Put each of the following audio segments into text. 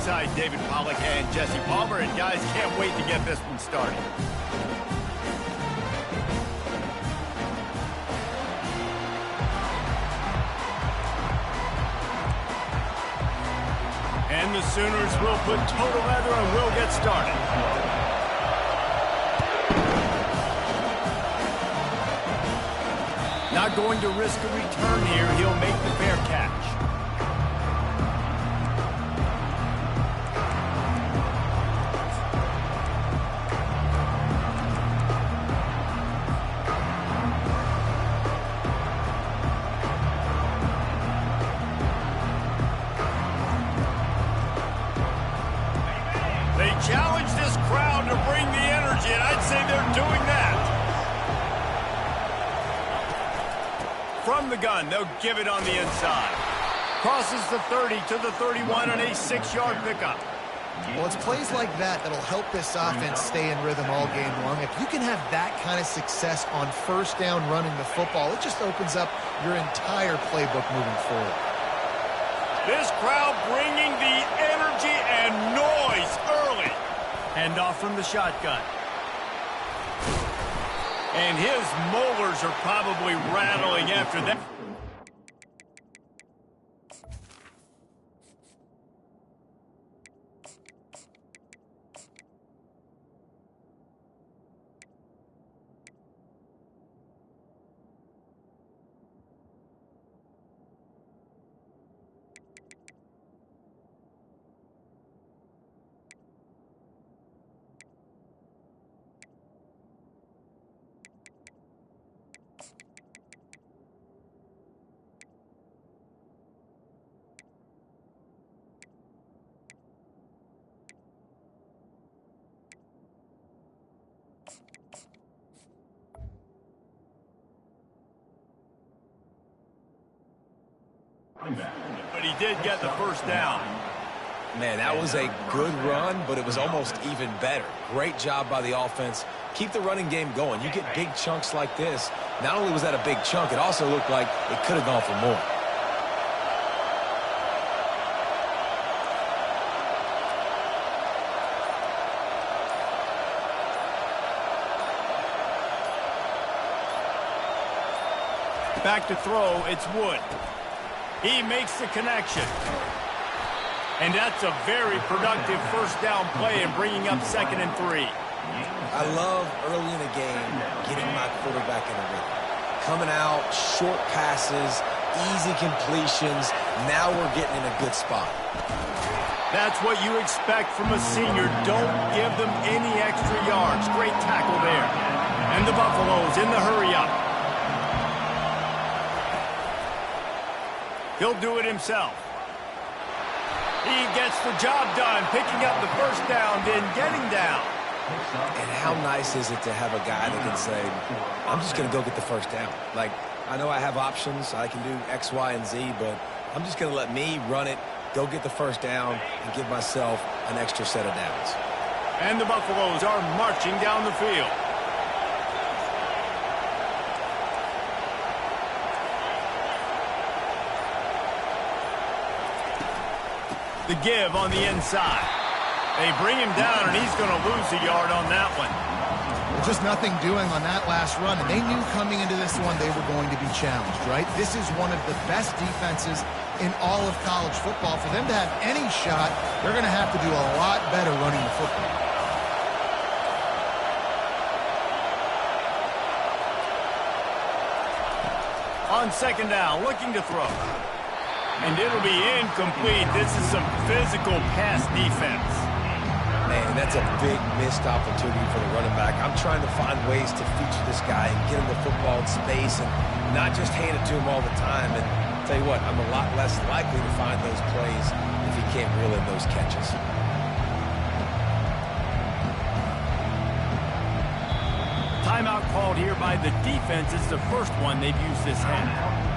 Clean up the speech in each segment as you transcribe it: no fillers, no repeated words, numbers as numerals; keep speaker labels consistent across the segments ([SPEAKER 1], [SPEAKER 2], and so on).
[SPEAKER 1] alongside David Pollack and Jesse Palmer, and guys, can't wait to get this one started. And the Sooners will put total leather and will get started. Not going to risk a return here. He'll make the fair catch. They challenge this crowd to bring the energy, and I'd say they're doing that. From the gun, they'll give it on the inside. Crosses the 30 to the 31 on a 6-yard pickup.
[SPEAKER 2] Well, it's plays like that that'll help this offense stay in rhythm all game long. If you can have that kind of success on first down running the football, it just opens up your entire playbook moving forward.
[SPEAKER 1] This crowd bringing the energy and noise early. Hand off from the shotgun. And his molars are probably rattling after that. But he did get the first down.
[SPEAKER 3] Man, that was a good run, but it was almost even better. Great job by the offense. Keep the running game going. You get big chunks like this. Not only was that a big chunk, it also looked like it could have gone for more.
[SPEAKER 1] Back to throw, it's Wood. He makes the connection. And that's a very productive first down play and bringing up 2nd and 3.
[SPEAKER 3] I love early in the game getting my quarterback in a rhythm. Coming out, short passes, easy completions. Now we're getting in a good spot.
[SPEAKER 1] That's what you expect from a senior. Don't give them any extra yards. Great tackle there. And the Buffaloes in the hurry-up. He'll do it himself. He gets the job done, picking up the first down, then getting down.
[SPEAKER 3] And how nice is it to have a guy that can say, I'm just going to go get the first down. Like, I know I have options. I can do X, Y, and Z, but I'm just going to let me run it, go get the first down, and give myself an extra set of downs.
[SPEAKER 1] And the Buffaloes are marching down the field. The give on the inside. They bring him down, and he's going to lose a yard on that one.
[SPEAKER 2] Just nothing doing on that last run, and they knew coming into this one they were going to be challenged, right? This is one of the best defenses in all of college football. For them to have any shot, they're going to have to do a lot better running the football.
[SPEAKER 1] On 2nd down, looking to throw. And it'll be incomplete. This is some physical pass defense.
[SPEAKER 3] Man, that's a big missed opportunity for the running back. I'm trying to find ways to feature this guy and get him the football in space and not just hand it to him all the time. And I'll tell you what, I'm a lot less likely to find those plays if he can't reel in those catches.
[SPEAKER 1] Timeout called here by the defense. It's the first one they've used this half.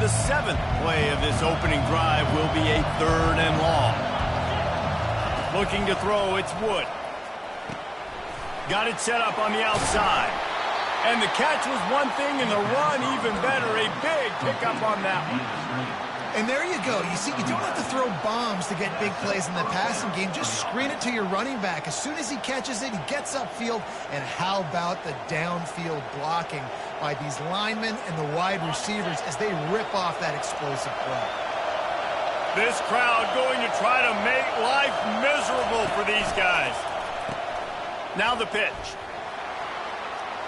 [SPEAKER 1] The 7th play of this opening drive will be a 3rd and long. Looking to throw, it's Wood. Got it set up on the outside. And the catch was one thing, and the run even better. A big pickup on that one.
[SPEAKER 2] And there you go. You see, you don't have to throw bombs to get big plays in the passing game. Just screen it to your running back. As soon as he catches it, he gets upfield. And how about the downfield blocking by these linemen and the wide receivers as they rip off that explosive play.
[SPEAKER 1] This crowd going to try to make life miserable for these guys. Now the pitch.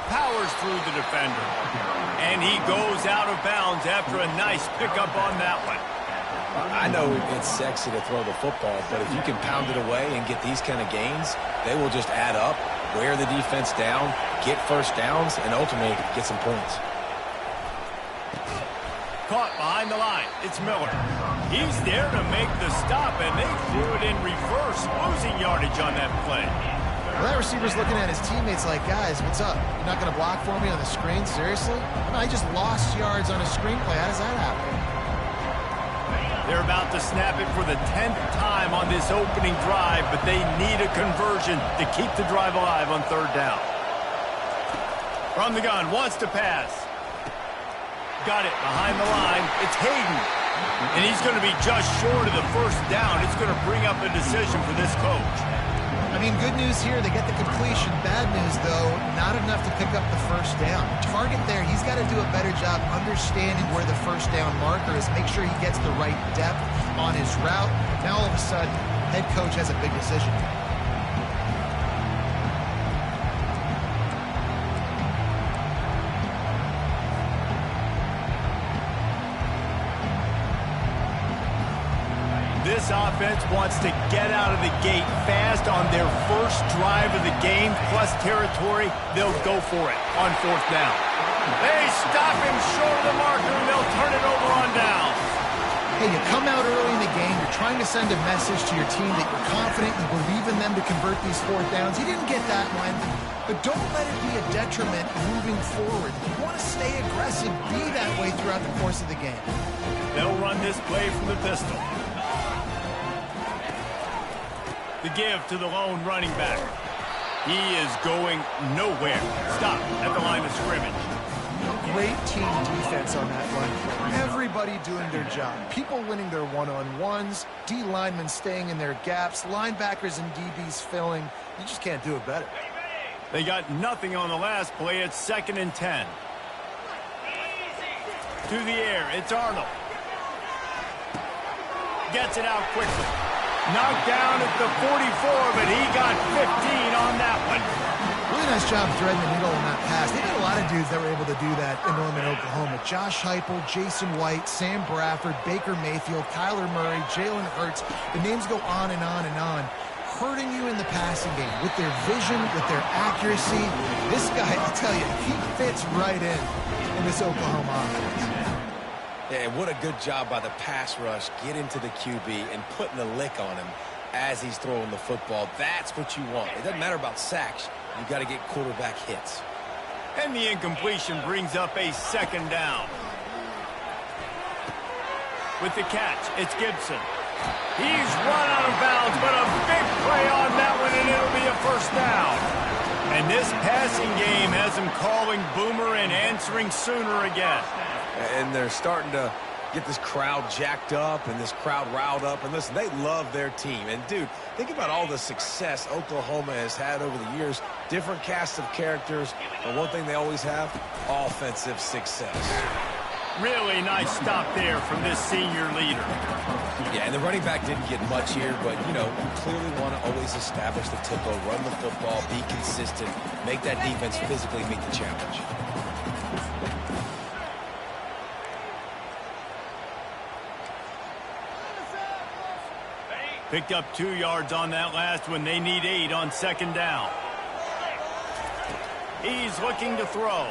[SPEAKER 1] Powers through the defender. And he goes out of bounds after a nice pickup on that one.
[SPEAKER 3] I know it's sexy to throw the football, but if you can pound it away and get these kind of gains, they will just add up, wear the defense down, get first downs, and ultimately get some points.
[SPEAKER 1] Caught behind the line. It's Miller. He's there to make the stop, and they threw it in reverse, losing yardage on that play.
[SPEAKER 2] Well, that receiver's looking at his teammates like, guys, what's up? You're not going to block for me on the screen? Seriously? I just lost yards on a screenplay. How does that happen?
[SPEAKER 1] They're about to snap it for the 10th time on this opening drive, but they need a conversion to keep the drive alive on third down. From the gun, wants to pass. Got it behind the line. It's Hayden. And he's going to be just short of the first down. It's going to bring up a decision for this coach.
[SPEAKER 2] I mean, good news here, they get the completion. Bad news, though, not enough to pick up the first down. Target there, he's got to do a better job understanding where the first down marker is, make sure he gets the right depth on his route. Now, all of a sudden, head coach has a big decision.
[SPEAKER 1] This offense wants to get out of the gate fast on their first drive of the game, plus territory. They'll go for it on fourth down. They stop him short of the marker, and they'll turn it over on down.
[SPEAKER 2] Hey, you come out early in the game, you're trying to send a message to your team that you're confident, you believe in them to convert these fourth downs. You didn't get that one, but don't let it be a detriment moving forward. You want to stay aggressive, be that way throughout the course of the game.
[SPEAKER 1] They'll run this play from the pistol. The give to the lone running back. He is going nowhere. Stop at the line of scrimmage.
[SPEAKER 2] Great team defense on that run. Everybody doing their job. People winning their one-on-ones, D linemen staying in their gaps, linebackers and DBs filling. You just can't do it better.
[SPEAKER 1] They got nothing on the last play. It's 2nd and 10. To the air. It's Arnold. Gets it out quickly. Knocked down at the 44, but he got 15 on that one.
[SPEAKER 2] Really nice job threading the needle on that pass. They had a lot of dudes that were able to do that in Norman, Oklahoma. Josh Heupel, Jason White, Sam Bradford, Baker Mayfield, Kyler Murray, Jalen Hurts. The names go on and on and on. Hurting you in the passing game with their vision, with their accuracy. This guy, I'll tell you, he fits right in this Oklahoma offense.
[SPEAKER 3] Yeah, and what a good job by the pass rush, getting to the QB and putting a lick on him as he's throwing the football. That's what you want. It doesn't matter about sacks. You've got to get quarterback hits.
[SPEAKER 1] And the incompletion brings up a 2nd down. With the catch, it's Gibson. He's run out of bounds, but a big play on that one, and it'll be a first down. And this passing game has him calling Boomer and answering sooner again.
[SPEAKER 3] And they're starting to get this crowd jacked up and this crowd riled up. And listen, they love their team. And, dude, think about all the success Oklahoma has had over the years. Different casts of characters. But one thing they always have, offensive success.
[SPEAKER 1] Really nice stop there from this senior leader.
[SPEAKER 3] Yeah, and the running back didn't get much here, but, you know, you clearly want to always establish the tempo, run the football, be consistent, make that defense physically meet the challenge.
[SPEAKER 1] Picked up 2 yards on that last one. They need 8 on 2nd down. He's looking to throw.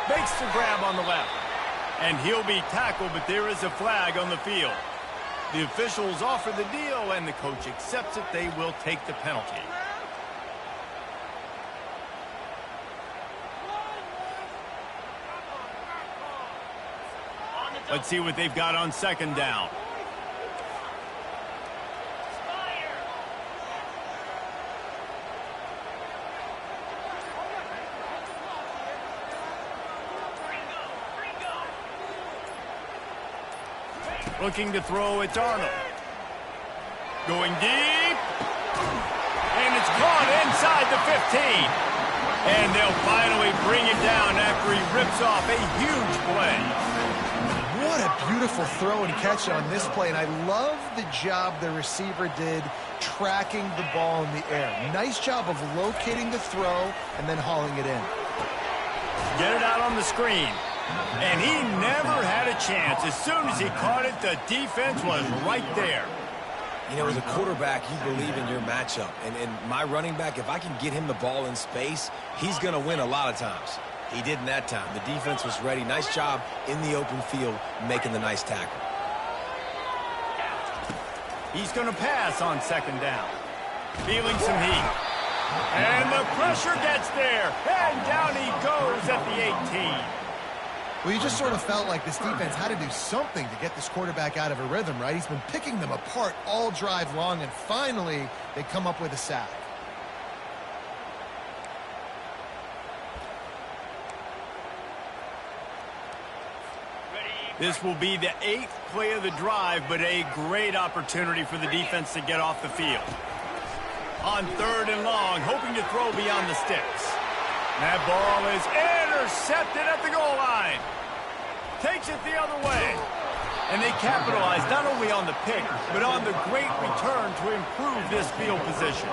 [SPEAKER 1] Makes the grab on the left. And he'll be tackled, but there is a flag on the field. The officials offer the deal, and the coach accepts it. They will take the penalty. Let's see what they've got on 2nd down. Looking to throw, it's Arnold. Going deep. And it's caught inside the 15. And they'll finally bring it down after he rips off a huge play.
[SPEAKER 2] What a beautiful throw and catch on this play. And I love the job the receiver did tracking the ball in the air. Nice job of locating the throw and then hauling it in.
[SPEAKER 1] Get it out on the screen. And he never had a chance. As soon as he caught it, the defense was right there.
[SPEAKER 3] You know, as a quarterback, you believe in your matchup. And my running back, if I can get him the ball in space, he's going to win a lot of times. He did in that time. The defense was ready. Nice job in the open field making the nice tackle.
[SPEAKER 1] He's going to pass on second down. Feeling some heat. And the pressure gets there. And down he goes at the 18.
[SPEAKER 2] Well, you just sort of felt like this defense had to do something to get this quarterback out of a rhythm, right? He's been picking them apart all drive long, and finally they come up with a sack.
[SPEAKER 1] This will be the 8th play of the drive, but a great opportunity for the defense to get off the field. On 3rd and long, hoping to throw beyond the sticks. That ball is intercepted at the goal line. Takes it the other way. And they capitalize not only on the pick, but on the great return to improve this field position.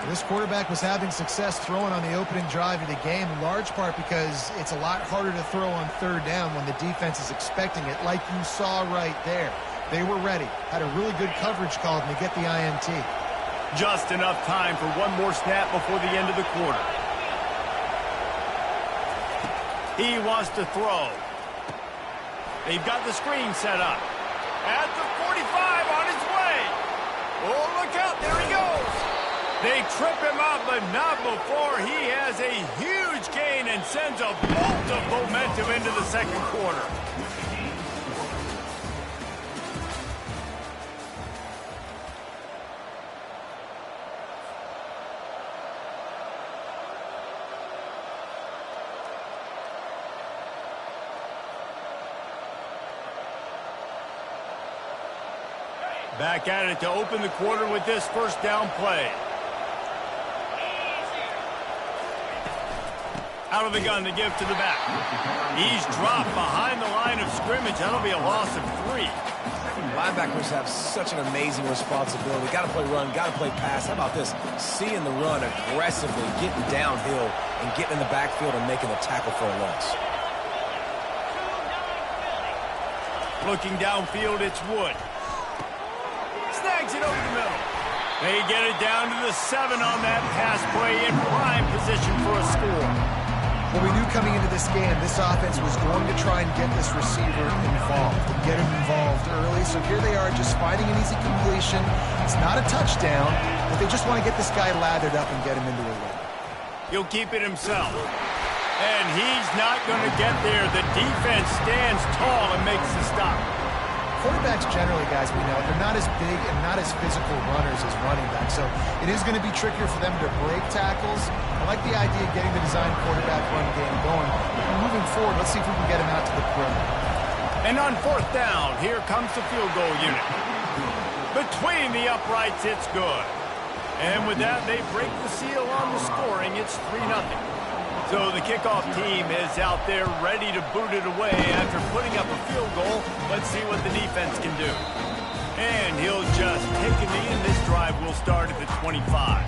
[SPEAKER 2] This quarterback was having success throwing on the opening drive of the game, in large part because it's a lot harder to throw on 3rd down when the defense is expecting it, like you saw right there. They were ready, had a really good coverage called, and they get the INT.
[SPEAKER 1] Just enough time for one more snap before the end of the quarter. He wants to throw. They've got the screen set up. At the 45 on his way. Oh, look out. There he goes. They trip him up, but not before he has a huge gain and sends a bolt of momentum into the second quarter. Back at it to open the quarter with this first down play. Out of the gun to give to the back. He's dropped behind the line of scrimmage. That'll be a loss of 3.
[SPEAKER 3] Linebackers have such an amazing responsibility. Got to play run, got to play pass. How about this? Seeing the run aggressively, getting downhill, and getting in the backfield and making a tackle for a loss.
[SPEAKER 1] Looking downfield, it's Wood. Snags it over the middle. They get it down to the 7 on that pass play in prime position for a score.
[SPEAKER 2] Well, we knew coming into this game, this offense was going to try and get this receiver involved and get him involved early. So here they are just finding an easy completion. It's not a touchdown, but they just want to get this guy lathered up and get him into a run.
[SPEAKER 1] He'll keep it himself. And he's not going to get there. The defense stands tall and makes the stop.
[SPEAKER 2] Quarterbacks generally, guys, we know, they're not as big and not as physical runners as running backs, so it is going to be trickier for them to break tackles. I like the idea of getting the design quarterback run game going. Moving forward, let's see if we can get him out to the perimeter.
[SPEAKER 1] And on 4th down, here comes the field goal unit. Between the uprights, it's good. And with that, they break the seal on the scoring. It's 3-0. So the kickoff team is out there ready to boot it away after putting up a field goal. Let's see what the defense can do. And he'll just take a knee, and this drive will start at the 25.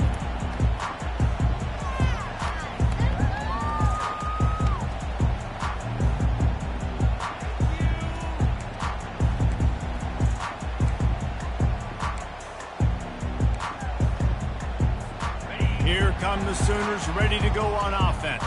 [SPEAKER 1] Here come the Sooners ready to go on offense.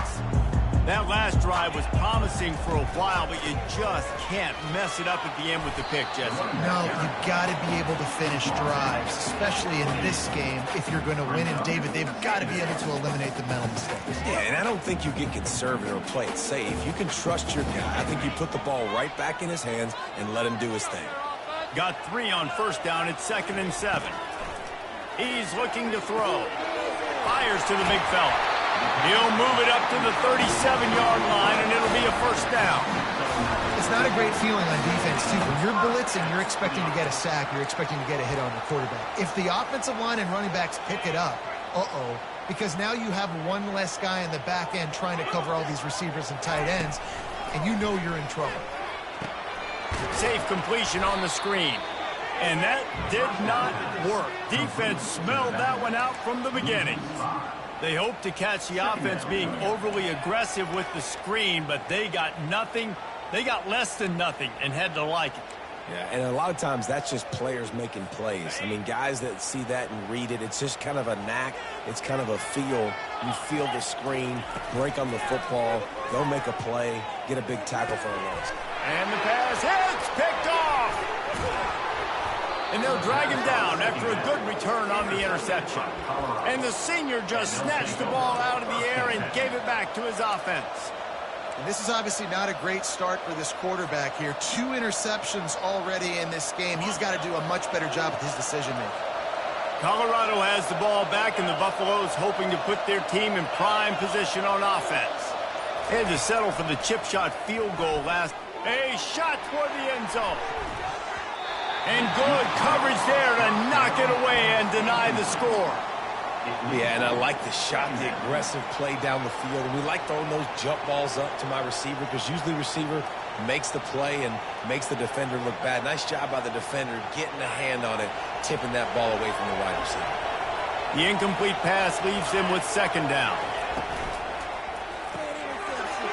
[SPEAKER 1] That last drive was promising for a while, but you just can't mess it up at the end with the pick, Jesse.
[SPEAKER 2] No, you've got to be able to finish drives, especially in this game if you're going to win. And, David, they've got to be able to eliminate the mental mistakes.
[SPEAKER 3] Yeah, and I don't think you get conservative or play it safe. You can trust your guy. I think you put the ball right back in his hands and let him do his thing.
[SPEAKER 1] Got 3 on 1st down. It's 2nd and 7. He's looking to throw. Fires to the big fella. He'll move it up to the 37-yard line, and it'll be a first down.
[SPEAKER 2] It's not a great feeling on defense, too. When you're blitzing, you're expecting to get a sack. You're expecting to get a hit on the quarterback. If the offensive line and running backs pick it up, because now you have one less guy in the back end trying to cover all these receivers and tight ends, and you know you're in trouble.
[SPEAKER 1] Safe completion on the screen. And that did not work. Defense smelled that one out from the beginning. They hoped to catch the offense being overly aggressive with the screen, but they got nothing. They got less than nothing and had to like it.
[SPEAKER 3] Yeah, and a lot of times that's just players making plays. I mean, guys that see that and read it, it's just kind of a knack. It's kind of a feel. You feel the screen, break on the football, go make a play, get a big tackle for a loss.
[SPEAKER 1] And the pass hits, picked off. And they'll drag him down after a good return on the interception. And the senior just snatched the ball out of the air and gave it back to his offense.
[SPEAKER 2] And this is obviously not a great start for this quarterback here. 2 interceptions already in this game. He's got to do a much better job with his decision-making.
[SPEAKER 1] Colorado has the ball back, and the Buffaloes hoping to put their team in prime position on offense. They had to settle for the chip shot field goal last. A shot toward the end zone. And good coverage there to knock it away and deny the score.
[SPEAKER 3] Yeah, and I like the shot, the aggressive play down the field. And we like throwing those jump balls up to my receiver because usually the receiver makes the play and makes the defender look bad. Nice job by the defender getting a hand on it, tipping that ball away from the wide receiver.
[SPEAKER 1] The incomplete pass leaves him with second down.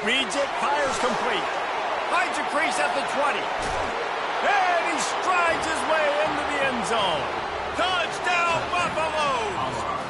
[SPEAKER 1] Reads it, fires complete. Finds a crease at the 20. And he strides his way into the end zone. Touchdown, Buffaloes!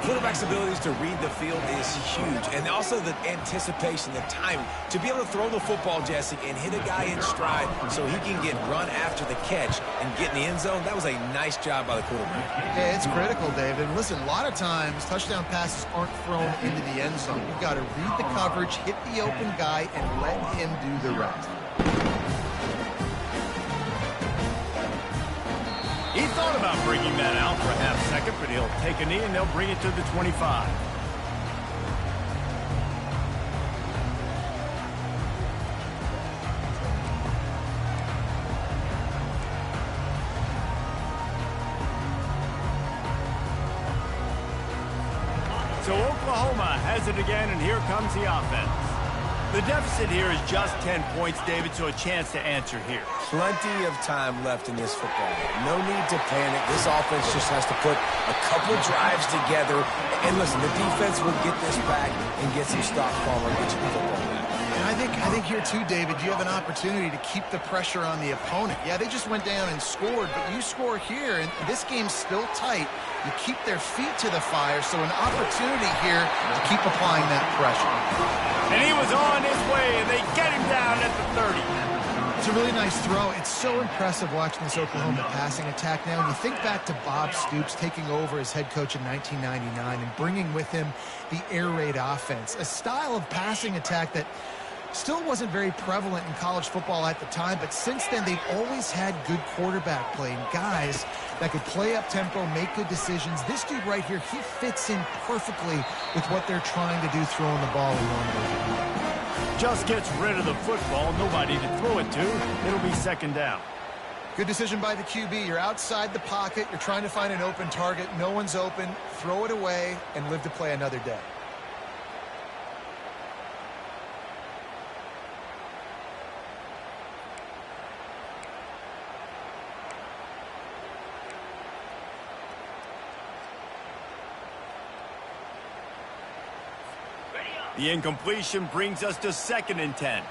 [SPEAKER 3] Quarterback's abilities to read the field is huge, and also the anticipation, the timing. To be able to throw the football, Jesse, and hit a guy in stride so he can get run after the catch and get in the end zone, that was a nice job by the quarterback.
[SPEAKER 2] Yeah, it's critical, David. Listen, a lot of times touchdown passes aren't thrown into the end zone. You've got to read the coverage, hit the open guy, and let him do the rest.
[SPEAKER 1] He thought about bringing that out for a half second, but he'll take a knee and they'll bring it to the 25. So Oklahoma has it again, and here comes the offense. The deficit here is just 10 points, David, so a chance to answer here.
[SPEAKER 3] Plenty of time left in this football game. No need to panic. This offense just has to put a couple drives together. And listen, the defense will get this back and get some stop form and get you the football back.
[SPEAKER 2] And I think here too, David, you have an opportunity to keep the pressure on the opponent. Yeah, they just went down and scored, but you score here, and this game's still tight. You keep their feet to the fire, so an opportunity here to keep applying that pressure.
[SPEAKER 1] And he was on his way, and they get him down at the 30.
[SPEAKER 2] It's a really nice throw. It's so impressive watching this Oklahoma passing attack now. And you think back to Bob Stoops taking over as head coach in 1999 and bringing with him the air raid offense, a style of passing attack that still wasn't very prevalent in college football at the time, but since then they've always had good quarterback play and guys that could play up tempo, make good decisions. This dude right here, he fits in perfectly with what they're trying to do, throwing the ball in one motion.
[SPEAKER 1] Just gets rid of the football, nobody to throw it to. It'll be second down.
[SPEAKER 2] Good decision by the QB. You're outside the pocket. You're trying to find an open target. No one's open. Throw it away and live to play another day.
[SPEAKER 1] The incompletion brings us to 2nd and 10.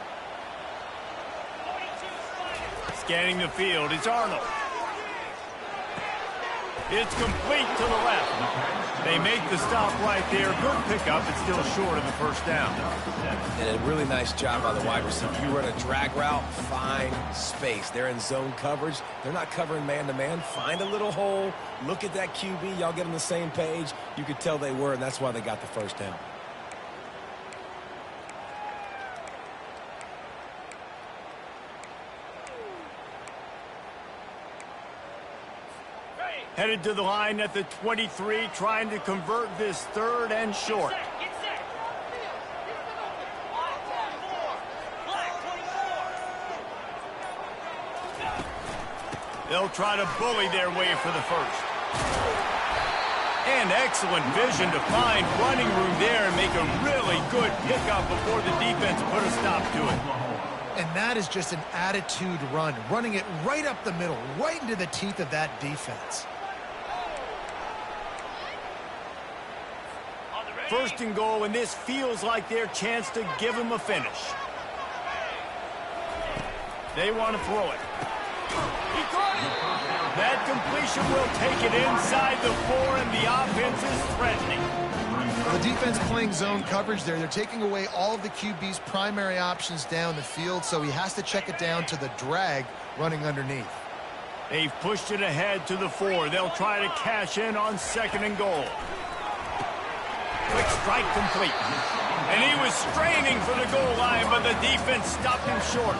[SPEAKER 1] Scanning the field, it's Arnold. It's complete to the left. They make the stop right there. Good pickup, but still short of the first down.
[SPEAKER 3] And a really nice job by the wide receiver. You run a drag route, find space. They're in zone coverage. They're not covering man-to-man. Find a little hole. Look at that QB. Y'all get on the same page. You could tell they were, and that's why they got the first down.
[SPEAKER 1] Headed to the line at the 23, trying to convert this 3rd and short. They'll try to bully their way for the 1st. And excellent vision to find running room there and make a really good pickup before the defense put a stop to it.
[SPEAKER 2] And that is just an attitude run, running it right up the middle, right into the teeth of that defense.
[SPEAKER 1] 1st and goal, and this feels like their chance to give them a finish. They want to throw it. He caught it. That completion will take it inside the 4, and the offense is threatening.
[SPEAKER 2] The defense playing zone coverage there. They're taking away all of the QB's primary options down the field, so he has to check it down to the drag running underneath.
[SPEAKER 1] They've pushed it ahead to the 4. They'll try to cash in on 2nd and goal. Quick strike complete. And he was straining for the goal line, but the defense stopped him short.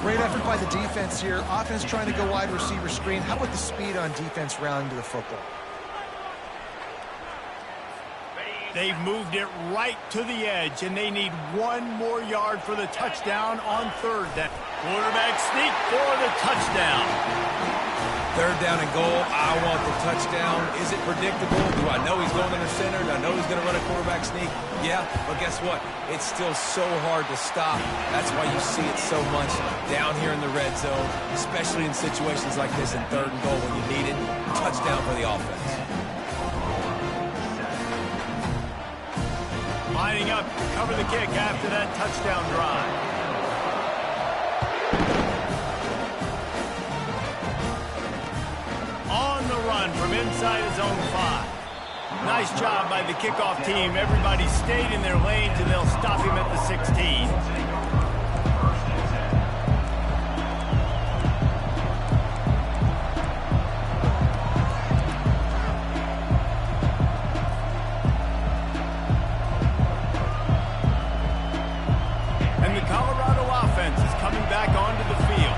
[SPEAKER 2] Great effort by the defense here. Offense trying to go wide receiver screen. How about the speed on defense rallying to the football?
[SPEAKER 1] They've moved it right to the edge, and they need 1 more yard for the touchdown on 3rd down. Quarterback sneak for the touchdown.
[SPEAKER 3] 3rd down and goal. I want the touchdown. Is it predictable? Do I know he's going under center? Do I know he's going to run a quarterback sneak? Yeah, but guess what? It's still so hard to stop. That's why you see it so much down here in the red zone, especially in situations like this in 3rd and goal when you need it. Touchdown for the offense.
[SPEAKER 1] Lining up to cover the kick after that touchdown drive. On the run from inside his own 5. Nice job by the kickoff team. Everybody stayed in their lanes, and they'll stop him at the 16. And the Colorado offense is coming back onto the field.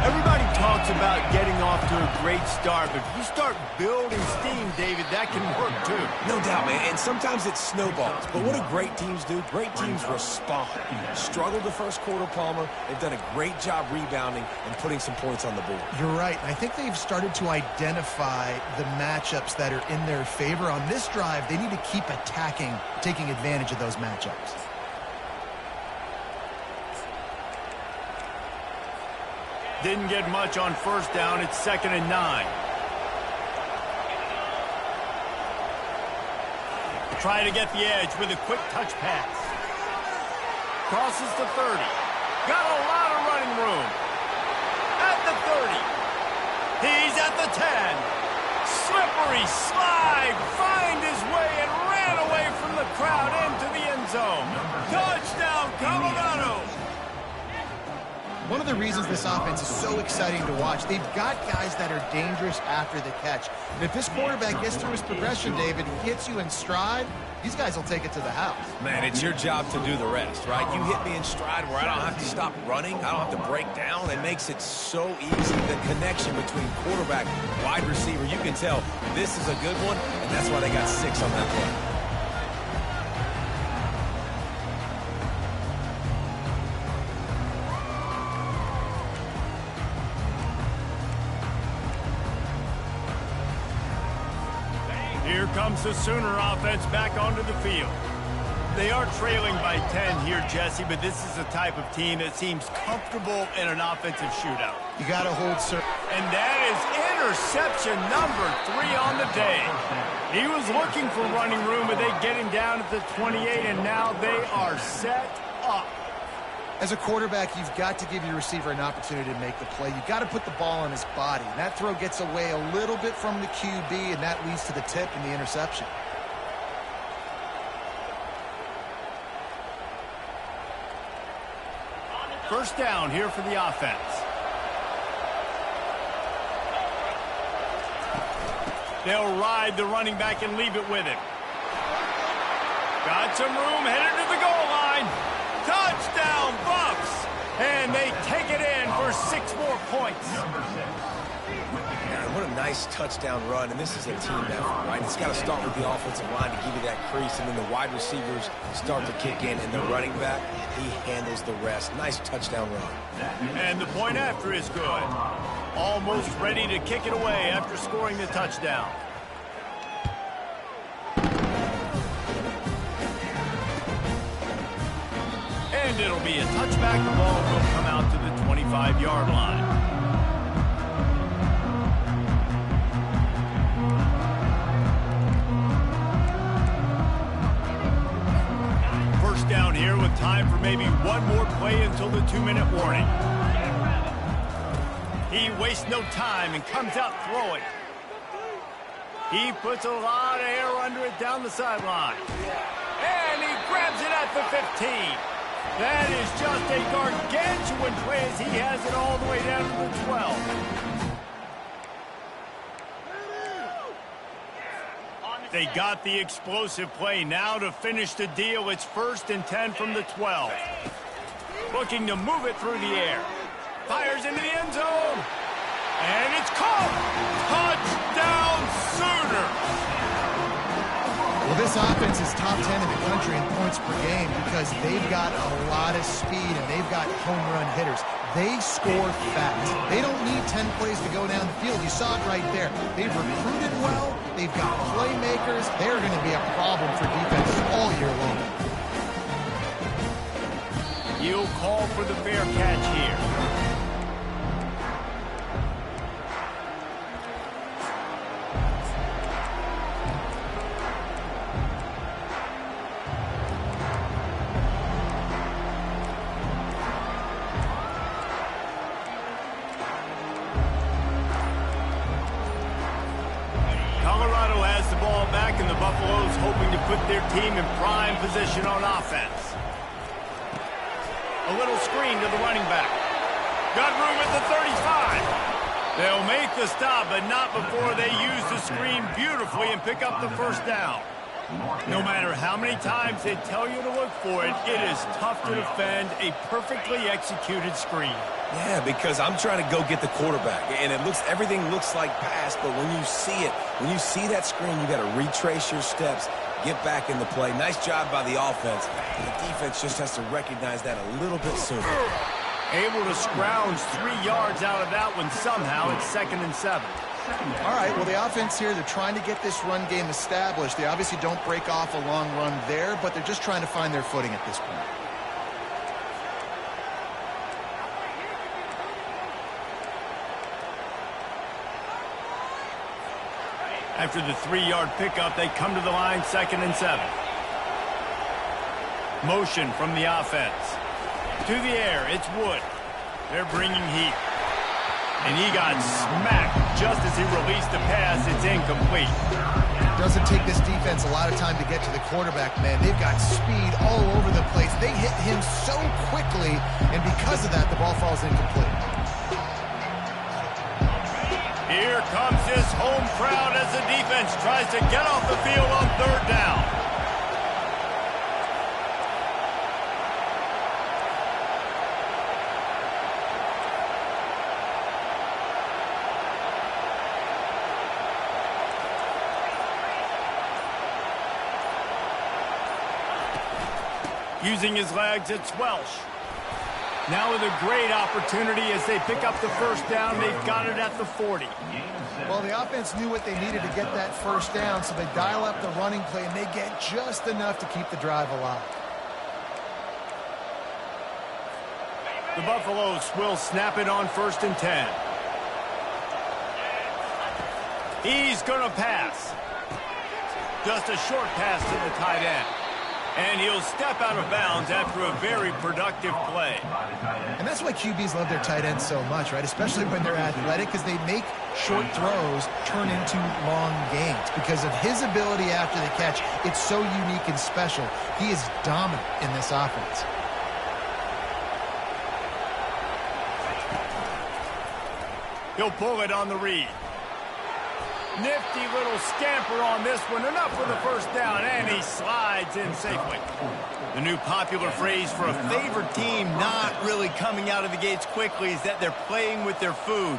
[SPEAKER 1] Everybody talks about getting off to a great start, but if you start building steam, David, that can work too.
[SPEAKER 3] No doubt, man, and sometimes it snowballs. But what do great teams do? Great teams respond. Struggled the 1st quarter, Palmer. They've done a great job rebounding and putting some points on the board.
[SPEAKER 2] You're right. I think they've started to identify the matchups that are in their favor. On this drive, they need to keep attacking, taking advantage of those matchups.
[SPEAKER 1] Didn't get much on 1st down. It's 2nd and 9. Try to get the edge with a quick touch pass. Crosses to 30. Got a lot of running room. At the 30. He's at the 10. Slippery slide. Find his way and ran away from the crowd into the end zone. Touchdown, Colorado.
[SPEAKER 2] One of the reasons this offense is so exciting to watch, they've got guys that are dangerous after the catch. And if this quarterback gets through his progression, David, gets you in stride, these guys will take it to the house.
[SPEAKER 3] Man, it's your job to do the rest, right? You hit me in stride where I don't have to stop running. I don't have to break down. It makes it so easy. The connection between quarterback, wide receiver, you can tell this is a good one, and that's why they got 6 on that play.
[SPEAKER 1] Here comes the Sooner offense back onto the field. They are trailing by 10 here, Jesse, but this is the type of team that seems comfortable in an offensive shootout.
[SPEAKER 2] You got to hold serve.
[SPEAKER 1] And that is interception number 3 on the day. He was looking for running room, but they get him down at the 28, and now they are set up.
[SPEAKER 2] As a quarterback, you've got to give your receiver an opportunity to make the play. You've got to put the ball on his body. And that throw gets away a little bit from the QB, and that leads to the tip and the interception.
[SPEAKER 1] First down here for the offense. They'll ride the running back and leave it with him. Got some room, headed to the goal line. Touchdown, Buffs! And they take it in for 6 more points.
[SPEAKER 3] What a nice touchdown run, and this is a team effort, right? It's got to start with the offensive line to give you that crease, and then the wide receivers start to kick in, and the running back, he handles the rest. Nice touchdown run.
[SPEAKER 1] And the point after is good. Almost ready to kick it away after scoring the touchdown. And it'll be a touchback. The ball will come out to the 25-yard line. First down here with time for maybe one more play until the 2-minute warning. He wastes no time and comes out throwing. He puts a lot of air under it down the sideline. And he grabs it at the 15. That is just a gargantuan play as he has it all the way down to the 12. They got the explosive play. Now to finish the deal, it's 1st and 10 from the 12. Looking to move it through the air. Fires into the end zone. And it's caught. Touchdown Sooners.
[SPEAKER 2] Well, this offense is top 10 in the country in points per game because they've got a lot of speed and they've got home run hitters. They score fast. They don't need 10 plays to go down the field. You saw it right there. They've recruited well. They've got playmakers. They're going to be a problem for defenses all year long.
[SPEAKER 1] He'll call for the fair catch here. Colorado has the ball back, and the Buffaloes hoping to put their team in prime position on offense. A little screen to the running back. Got room at the 35. They'll make the stop, but not before they use the screen beautifully and pick up the first down. No matter how many times they tell you to look for it, it is tough to defend a perfectly executed screen.
[SPEAKER 3] Yeah, because I'm trying to go get the quarterback, and everything looks like pass, but when you see it, when you see that screen, you got to retrace your steps, get back in the play. Nice job by the offense. The defense just has to recognize that a little bit sooner.
[SPEAKER 1] Able to scrounge 3 yards out of that one somehow. It's 2nd and 7.
[SPEAKER 2] All right, well, the offense here, they're trying to get this run game established. They obviously don't break off a long run there, but they're just trying to find their footing at this point.
[SPEAKER 1] After the 3-yard pickup, they come to the line, 2nd and 7. Motion from the offense. To the air, it's Wood. They're bringing heat. And he got smacked just as he released the pass. It's incomplete.
[SPEAKER 2] Doesn't take this defense a lot of time to get to the quarterback, man. They've got speed all over the place. They hit him so quickly, and because of that, the ball falls incomplete.
[SPEAKER 1] Here comes this home crowd as the defense tries to get off the field on 3rd down. Using his legs, it's Welsh. Now with a great opportunity as they pick up the first down. They've got it at the 40.
[SPEAKER 2] Well, the offense knew what they needed to get that first down, so they dial up the running play, and they get just enough to keep the drive alive.
[SPEAKER 1] The Buffaloes will snap it on 1st and 10. He's going to pass. Just a short pass to the tight end. And he'll step out of bounds after a very productive play.
[SPEAKER 2] And that's why QBs love their tight ends so much, right? Especially when they're athletic, because they make short throws turn into long gains. Because of his ability after the catch, it's so unique and special. He is dominant in this offense.
[SPEAKER 1] He'll pull it on the read. Nifty little scamper on this one. Enough for the first down, and he slides in safely. The new popular phrase for a favored team not really coming out of the gates quickly is that they're playing with their food.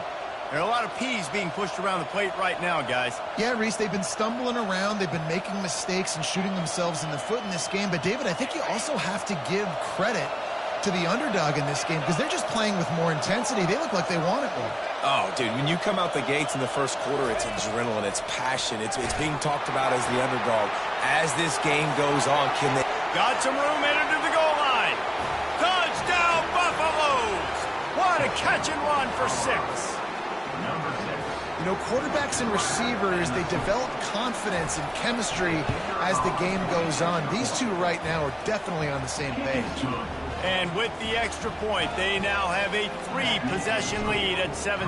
[SPEAKER 1] There are a lot of P's being pushed around the plate right now, guys.
[SPEAKER 2] Yeah, Reese, they've been stumbling around. They've been making mistakes and shooting themselves in the foot in this game. But, David, I think you also have to give credit to the underdog in this game because they're just playing with more intensity. They look like they want it more.
[SPEAKER 3] Oh, dude, when you come out the gates in the first quarter, it's adrenaline, it's passion. It's being talked about as the underdog. As this game goes on, can they...
[SPEAKER 1] Got some room headed to the goal line. Touchdown, Buffaloes! What a catch and run for 6.
[SPEAKER 2] You know, quarterbacks and receivers, they develop confidence and chemistry as the game goes on. These two right now are definitely on the same page.
[SPEAKER 1] And with the extra point, they now have a 3-possession lead at 17.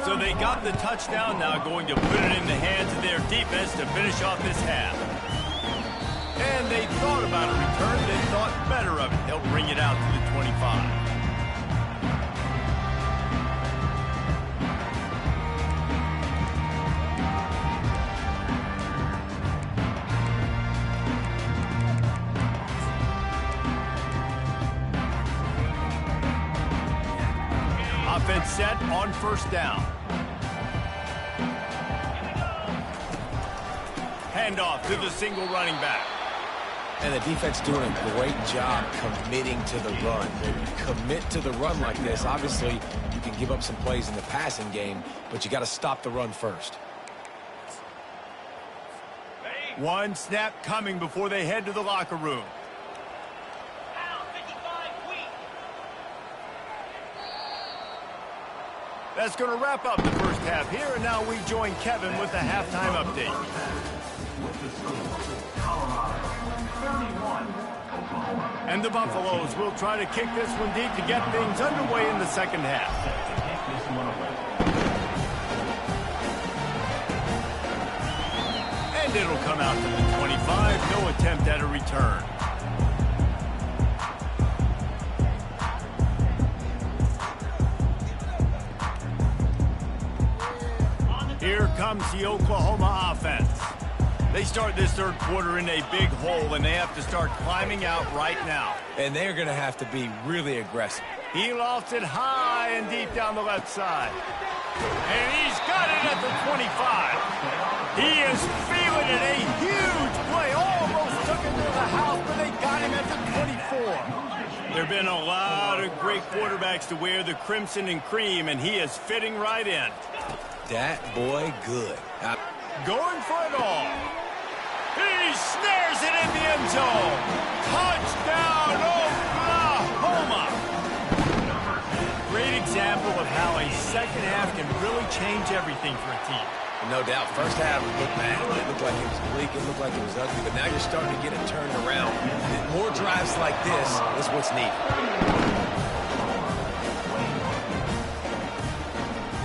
[SPEAKER 1] So they got the touchdown, now going to put it in the hands of their defense to finish off this half. And they thought about a return, they thought better of it. They'll bring it out to the 25. Offense set on first down. Handoff to the single running back.
[SPEAKER 3] And the defense doing a great job committing to the run. When you commit to the run like this, obviously you can give up some plays in the passing game, but you got to stop the run first.
[SPEAKER 1] One snap coming before they head to the locker room. That's going to wrap up the first half here, and now we join Kevin with the halftime update. And the Buffaloes will try to kick this one deep to get things underway in the second half. And it'll come out to the 25. No attempt at a return. Here comes the Oklahoma offense. They start this third quarter in a big hole, and they have to start climbing out right now.
[SPEAKER 3] And they're going to have to be really aggressive.
[SPEAKER 1] He lofts it high and deep down the left side. And he's got it at the 25. He is feeling it. A huge play. Almost took him to the house, but they got him at the 24. There have been a lot of great quarterbacks to wear the crimson and cream, and he is fitting right in.
[SPEAKER 3] That boy good.
[SPEAKER 1] Going for it all. He snares it in the end zone. Touchdown, Oklahoma. Great example of how a second half can really change everything for a team.
[SPEAKER 3] No doubt. First half looked bad. It looked like it was bleak. It looked like it was ugly. But now you're starting to get it turned around. More drives like this is what's needed.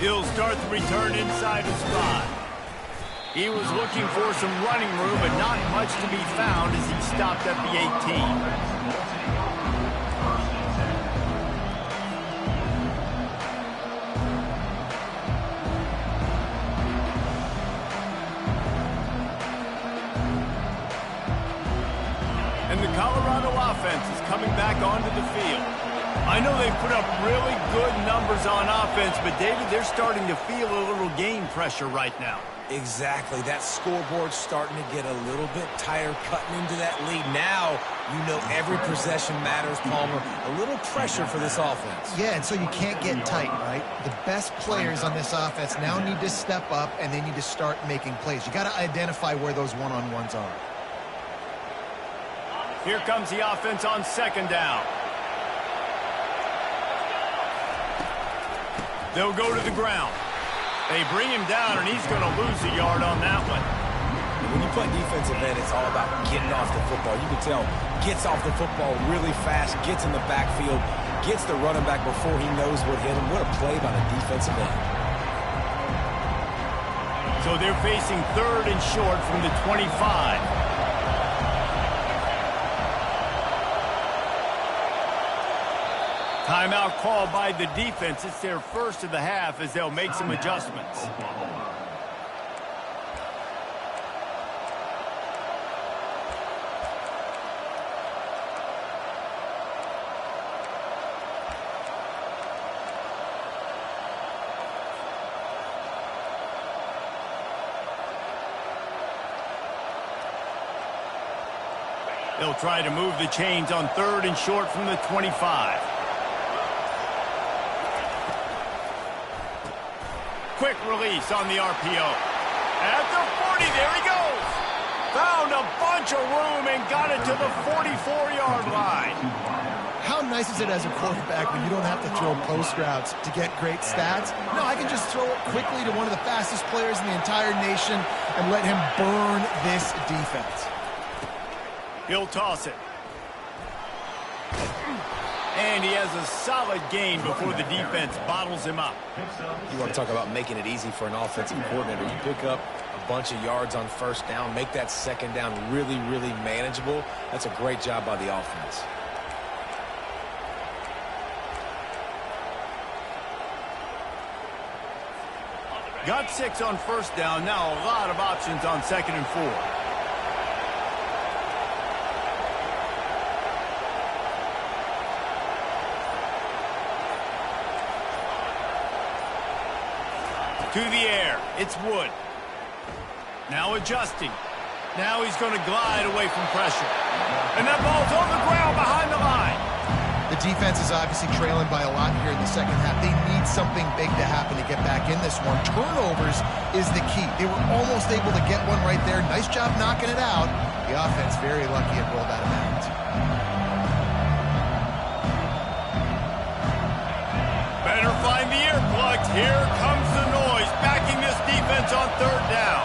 [SPEAKER 1] He'll start the return inside the spot. He was looking for some running room, but not much to be found as he stopped at the 18. And the Colorado offense is coming back onto the field. I know they put up really good numbers on offense, but, David, they're starting to feel a little game pressure right now.
[SPEAKER 3] Exactly. That scoreboard's starting to get a little bit tired cutting into that lead. Now, you know every possession matters, Palmer. A little pressure for this offense.
[SPEAKER 2] Yeah, and so you can't get tight, right? The best players on this offense now need to step up, and they need to start making plays. You got to identify where those one-on-ones are.
[SPEAKER 1] Here comes the offense on second down. They'll go to the ground. They bring him down, and he's going to lose a yard on that one.
[SPEAKER 3] When you play defensive end, it's all about getting off the football. You can tell, gets off the football really fast, gets in the backfield, gets the running back before he knows what hit him. What a play by the defensive end.
[SPEAKER 1] So they're facing third and short from the 25. Timeout called by the defense. It's their first of the half as they'll make some adjustments. They'll try to move the chains on 3rd and short from the 25. Quick release on the RPO. At the 40, there he goes. Found a bunch of room and got it to the 44-yard line.
[SPEAKER 2] How nice is it as a quarterback when you don't have to throw post routes to get great stats? No, I can just throw it quickly to one of the fastest players in the entire nation and let him burn this defense.
[SPEAKER 1] He'll toss it. And he has a solid gain before the defense bottles him up.
[SPEAKER 3] You want to talk about making it easy for an offensive coordinator. You pick up a bunch of yards on 1st down, make that 2nd down really, really manageable. That's a great job by the offense.
[SPEAKER 1] Got 6 on 1st down. Now a lot of options on 2nd and 4. To the air. It's Wood. Now adjusting. Now he's going to glide away from pressure. And that ball's on the ground behind the line.
[SPEAKER 2] The defense is obviously trailing by a lot here in the 2nd half. They need something big to happen to get back in this one. Turnovers is the key. They were almost able to get one right there. Nice job knocking it out. The offense very lucky it rolled out of bounds.
[SPEAKER 1] Better find the earplugs. Here comes the noise, backing this defense on 3rd down.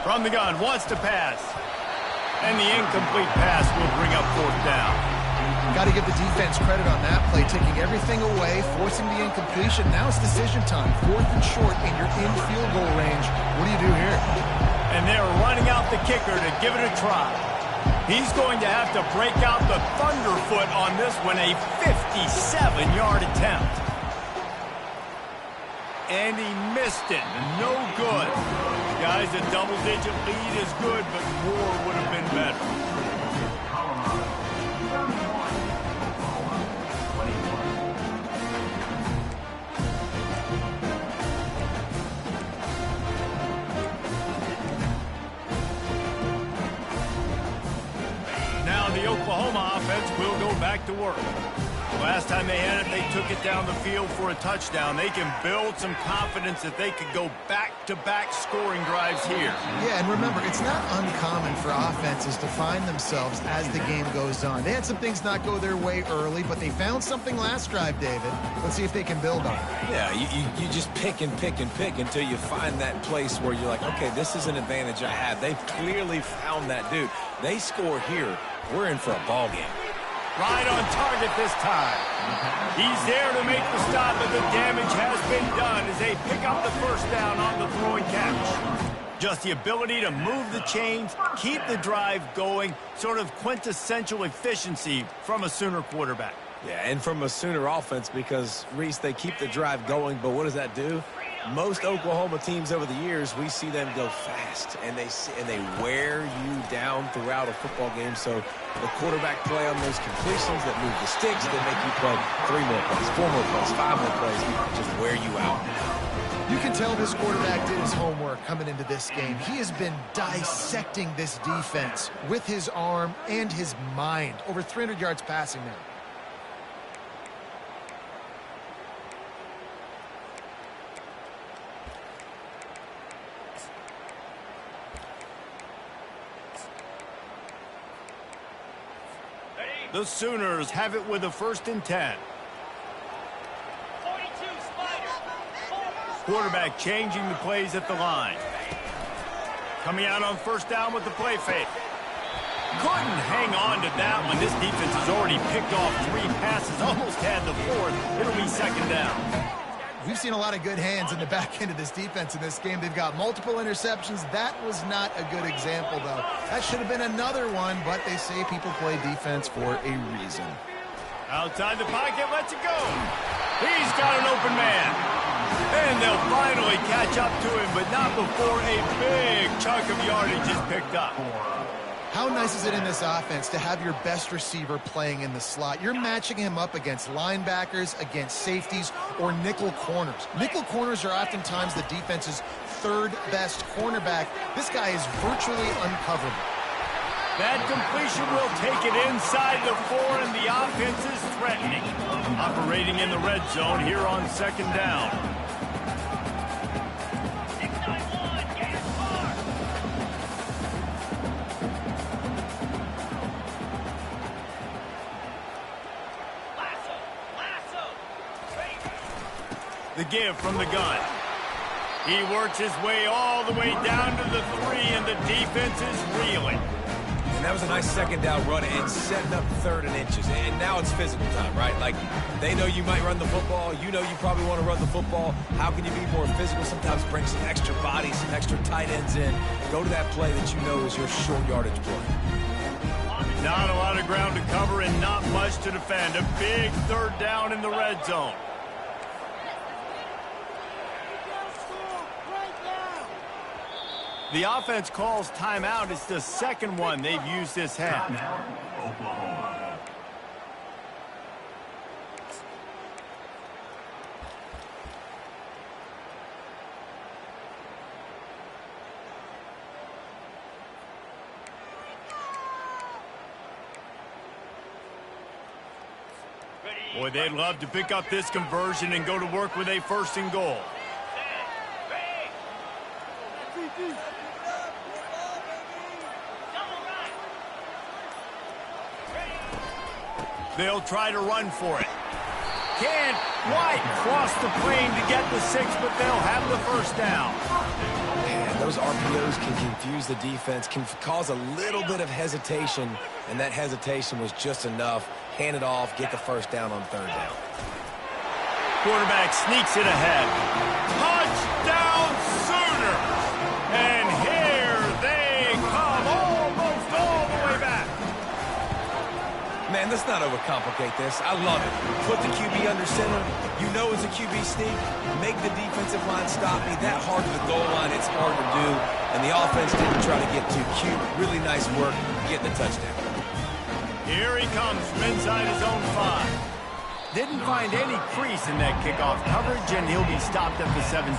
[SPEAKER 1] From the gun, wants to pass. And the incomplete pass will bring up 4th down.
[SPEAKER 2] Got to give the defense credit on that play, taking everything away, forcing the incompletion. Now it's decision time. 4th and short, and you're in field goal range. What do you do here?
[SPEAKER 1] And they're running out the kicker to give it a try. He's going to have to break out the thunderfoot on this one, a 57-yard attempt. And he missed it. No good. Guys, a double-digit lead is good, but more would have been better. Now the Oklahoma offense will go back to work. Last time they had it, they took it down the field for a touchdown. They can build some confidence that they could go back-to-back scoring drives here.
[SPEAKER 2] Yeah, and remember, it's not uncommon for offenses to find themselves as the game goes on. They had some things not go their way early, but they found something last drive, David. Let's see if they can build on it.
[SPEAKER 3] Yeah, you just pick and pick and pick until you find that place where you're like, okay, this is an advantage I have. They've clearly found that dude. They score here, we're in for a ball game.
[SPEAKER 1] Right on target this time. He's there to make the stop, but the damage has been done as they pick up the 1st down on the throwing catch. Just the ability to move the chains, keep the drive going, sort of quintessential efficiency from a Sooner quarterback.
[SPEAKER 3] Yeah, and from a Sooner offense because, Reese, they keep the drive going, but what does that do? Most Oklahoma teams over the years, we see them go fast, and they wear you down throughout a football game. So the quarterback play on those completions that move the sticks, that make you play 3 more plays, 4 more plays, 5 more plays, just wear you out.
[SPEAKER 2] You can tell this quarterback did his homework coming into this game. He has been dissecting this defense with his arm and his mind. Over 300 yards passing now.
[SPEAKER 1] The Sooners have it with a 1st and 10. Quarterback changing the plays at the line. Coming out on 1st down with the play fake. Couldn't hang on to that one. This defense has already picked off 3 passes, almost had the 4th. It'll be 2nd down.
[SPEAKER 2] We've seen a lot of good hands in the back end of this defense in this game. They've got multiple interceptions. That was not a good example, though. That should have been another one, but they say people play defense for a reason.
[SPEAKER 1] Outside the pocket, lets it go. He's got an open man. And And they'll finally catch up to him, but not before a big chunk of yardage is picked up.
[SPEAKER 2] How nice is it in this offense to have your best receiver playing in the slot? You're matching him up against linebackers, against safeties, or nickel corners. Nickel corners are oftentimes the defense's third best cornerback. This guy is virtually uncoverable.
[SPEAKER 1] That completion will take it inside the 4, and the offense is threatening. Operating in the red zone here on 2nd down. The give from the gun. He works his way all the way down to the 3, and the defense is reeling.
[SPEAKER 3] And that was a nice 2nd down run and setting up 3rd and inches. And now it's physical time, right? Like, they know you might run the football. You know you probably want to run the football. How can you be more physical? Sometimes bring some extra bodies, some extra tight ends in. Go to that play that you know is your short yardage play.
[SPEAKER 1] Not a lot of ground to cover and not much to defend. A big 3rd down in the red zone. The offense calls timeout. It's the 2nd one they've used this half.
[SPEAKER 4] Oklahoma.
[SPEAKER 1] Boy, they'd love to pick up this conversion and go to work with a 1st and goal. They'll try to run for it. Can't quite cross the plane to get the 6, but they'll have the 1st down.
[SPEAKER 3] Man, those RPOs can confuse the defense, can cause a little bit of hesitation, and that hesitation was just enough. Hand it off, get the 1st down on 3rd down.
[SPEAKER 1] Quarterback sneaks it ahead. Touchdown Sooners! And here they come, almost all the way back.
[SPEAKER 3] Man, let's not overcomplicate this. I love it. Put the QB under center. You know it's a QB sneak. Make the defensive line stop me. That hard to the goal line, it's hard to do. And the offense didn't try to get too cute. Really nice work getting the touchdown.
[SPEAKER 1] Here he comes from inside his own 5. Didn't find any crease in that kickoff coverage, and he'll be stopped at the 17.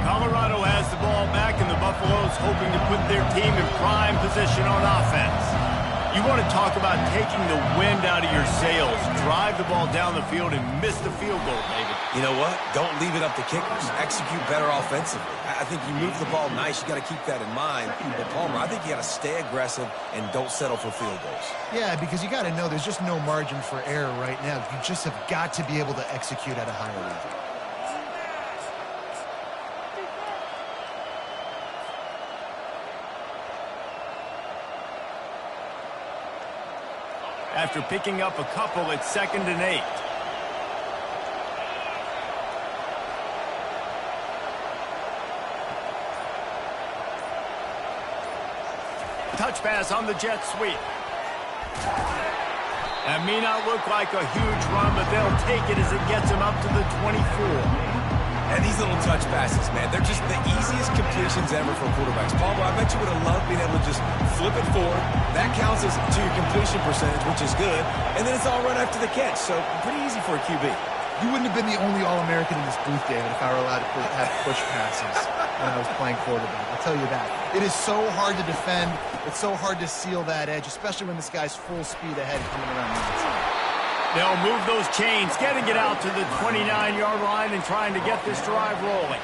[SPEAKER 1] Colorado has the ball back, and the Buffaloes hoping to put their team in prime position on offense. You want to talk about taking the wind out of your sails. Drive the ball down the field and miss the field goal, David.
[SPEAKER 3] You know what? Don't leave it up to kickers. Execute better offensively. I think you move the ball nice. You got to keep that in mind. But Palmer, I think you got to stay aggressive and don't settle for field goals.
[SPEAKER 2] Yeah, because you got to know there's just no margin for error right now. You just have got to be able to execute at a higher level.
[SPEAKER 1] After picking up a couple, it's 2nd and 8. Touch pass on the jet sweep. That may not look like a huge run, but they'll take it as it gets them up to the 24.
[SPEAKER 3] And these little touch passes, man, they're just the easiest completions ever for quarterbacks. Palmer, I bet you would have loved being able to just flip it forward. That counts as to your completion percentage, which is good. And then it's all run after the catch, so pretty easy for a QB.
[SPEAKER 2] You wouldn't have been the only All-American in this booth, David, if I were allowed to have push passes when I was playing quarterback. I'll tell you that. It is so hard to defend. It's so hard to seal that edge, especially when this guy's full speed ahead coming around the outside.
[SPEAKER 1] They'll move those chains, getting it out to the 29-yard line and trying to get this drive rolling.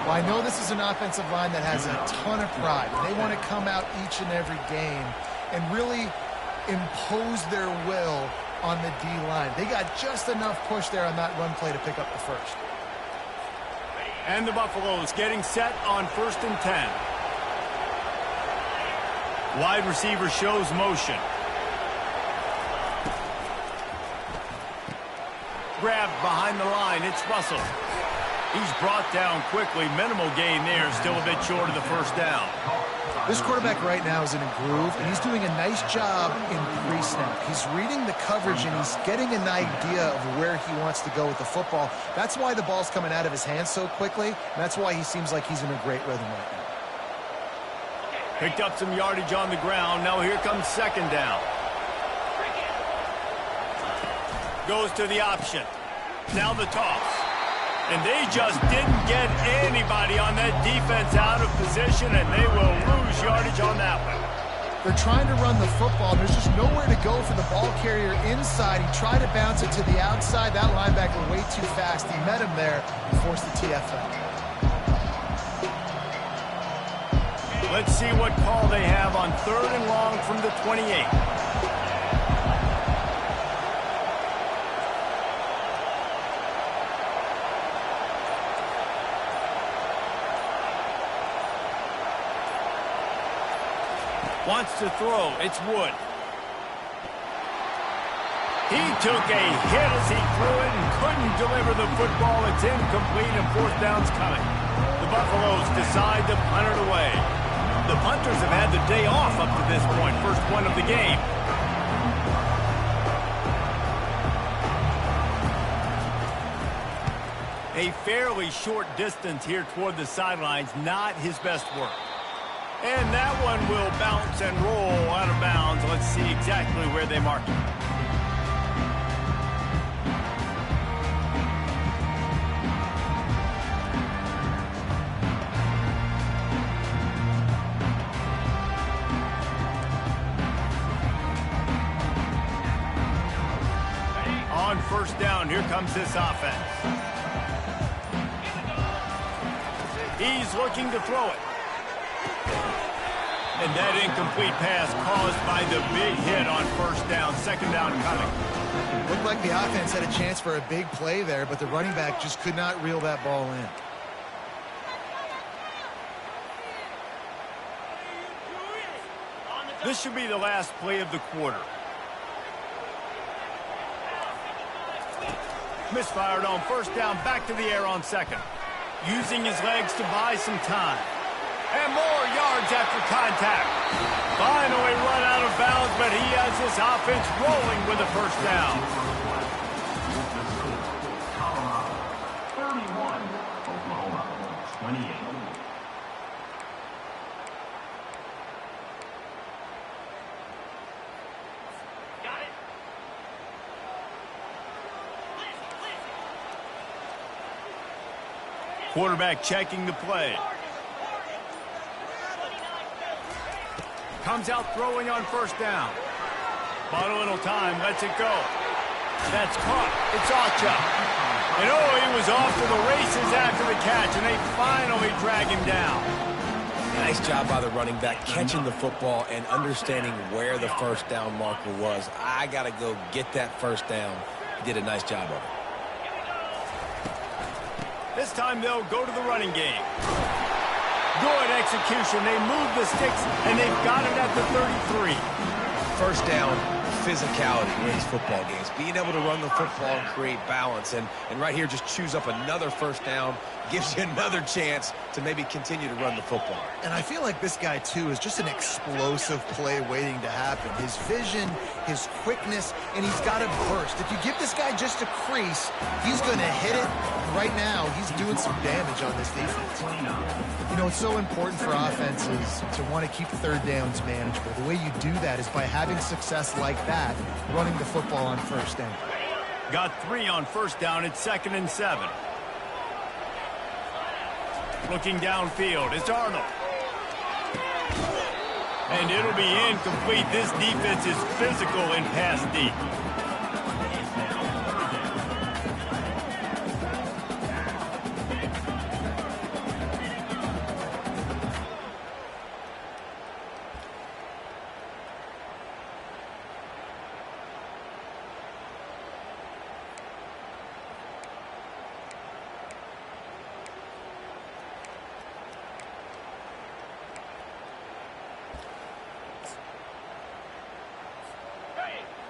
[SPEAKER 2] Well, I know this is an offensive line that has a ton of pride. They want to come out each and every game and really impose their will on the D-line. They got just enough push there on that run play to pick up the 1st.
[SPEAKER 1] And the Buffaloes getting set on 1st and 10. Wide receiver shows motion. Grabbed behind the line. It's Russell. He's brought down quickly. Minimal gain there. Still a bit short of the first down.
[SPEAKER 2] This quarterback right now is in a groove, and he's doing a nice job in pre-snap. He's reading the coverage, and he's getting an idea of where he wants to go with the football. That's why the ball's coming out of his hands so quickly, and that's why he seems like he's in a great rhythm right now.
[SPEAKER 1] Picked up some yardage on the ground. Now here comes second down. Goes to the option. Now the toss. And they just didn't get anybody on that defense out of position, and they will lose yardage on that one.
[SPEAKER 2] They're trying to run the football. There's just nowhere to go for the ball carrier inside. He tried to bounce it to the outside. That linebacker way too fast. He met him there and forced the TFL.
[SPEAKER 1] Let's see what call they have on 3rd and long from the 28. Wants to throw. It's Wood. He took a hit as he threw it and couldn't deliver the football. It's incomplete and 4th down's coming. The Buffaloes decide to punt it away. The punters have had the day off up to this point. First one of the game. A fairly short distance here toward the sidelines. Not his best work. And that one will bounce and roll out of bounds. Let's see exactly where they mark it. On 1st down, here comes this offense. He's looking to throw it. And that incomplete pass caused by the big hit on 1st down. 2nd down coming.
[SPEAKER 2] Looked like the offense had a chance for a big play there, but the running back just could not reel that ball in.
[SPEAKER 1] This should be the last play of the quarter. Misfired on 1st down, back to the air on 2nd. Using his legs to buy some time. And more yards after contact. Finally run out of bounds, but he has this offense rolling with a 1st down.
[SPEAKER 4] 31, Oklahoma, 28.
[SPEAKER 1] Quarterback checking the play. Comes out throwing on 1st down. Bought a little time, lets it go. That's caught. It's Acha. And he was off to the races after the catch, and they finally drag him down.
[SPEAKER 3] Nice job by the running back, catching the football and understanding where the 1st down marker was. I got to go get that 1st down. He did a nice job of it.
[SPEAKER 1] This time they'll go to the running game. Good execution. They move the sticks, and they've got it at the 33.
[SPEAKER 3] 1st down, physicality wins football games. Being able to run the football and create balance. And right here, just choose up another 1st down. Gives you another chance to maybe continue to run the football.
[SPEAKER 2] And I feel like this guy, too, is just an explosive play waiting to happen. His vision, his quickness, and he's got a burst. If you give this guy just a crease, he's going to hit it. Right now, he's doing some damage on this defense. You know, it's so important for offenses to want to keep 3rd downs manageable. The way you do that is by having success like that, running the football on 1st down.
[SPEAKER 1] Got 3 on 1st down. It's 2nd and 7. Looking downfield, it's Arnold. And it'll be incomplete. This defense is physical and pass deep.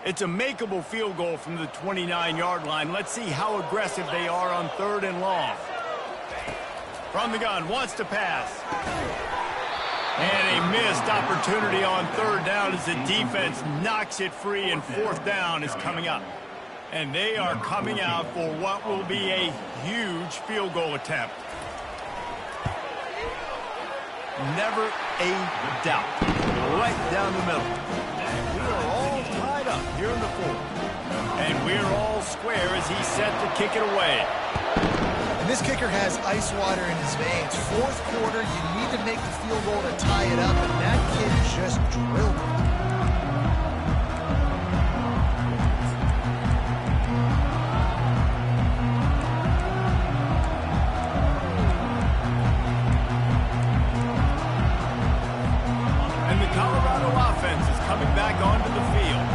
[SPEAKER 1] It's a makeable field goal from the 29-yard line. Let's see how aggressive they are on 3rd and long. From the gun, wants to pass. And a missed opportunity on third down as the defense knocks it free, and fourth down is coming up. And they are coming out for what will be a huge field goal attempt. Never a doubt. Right down the middle. And we are all tied up here in the fourth. And we're all square as he's set to kick it away.
[SPEAKER 2] And this kicker has ice water in his veins. Fourth quarter, you need to make the field goal to tie it up, and that kid just drilled it.
[SPEAKER 1] And the Colorado offense is coming back onto the field.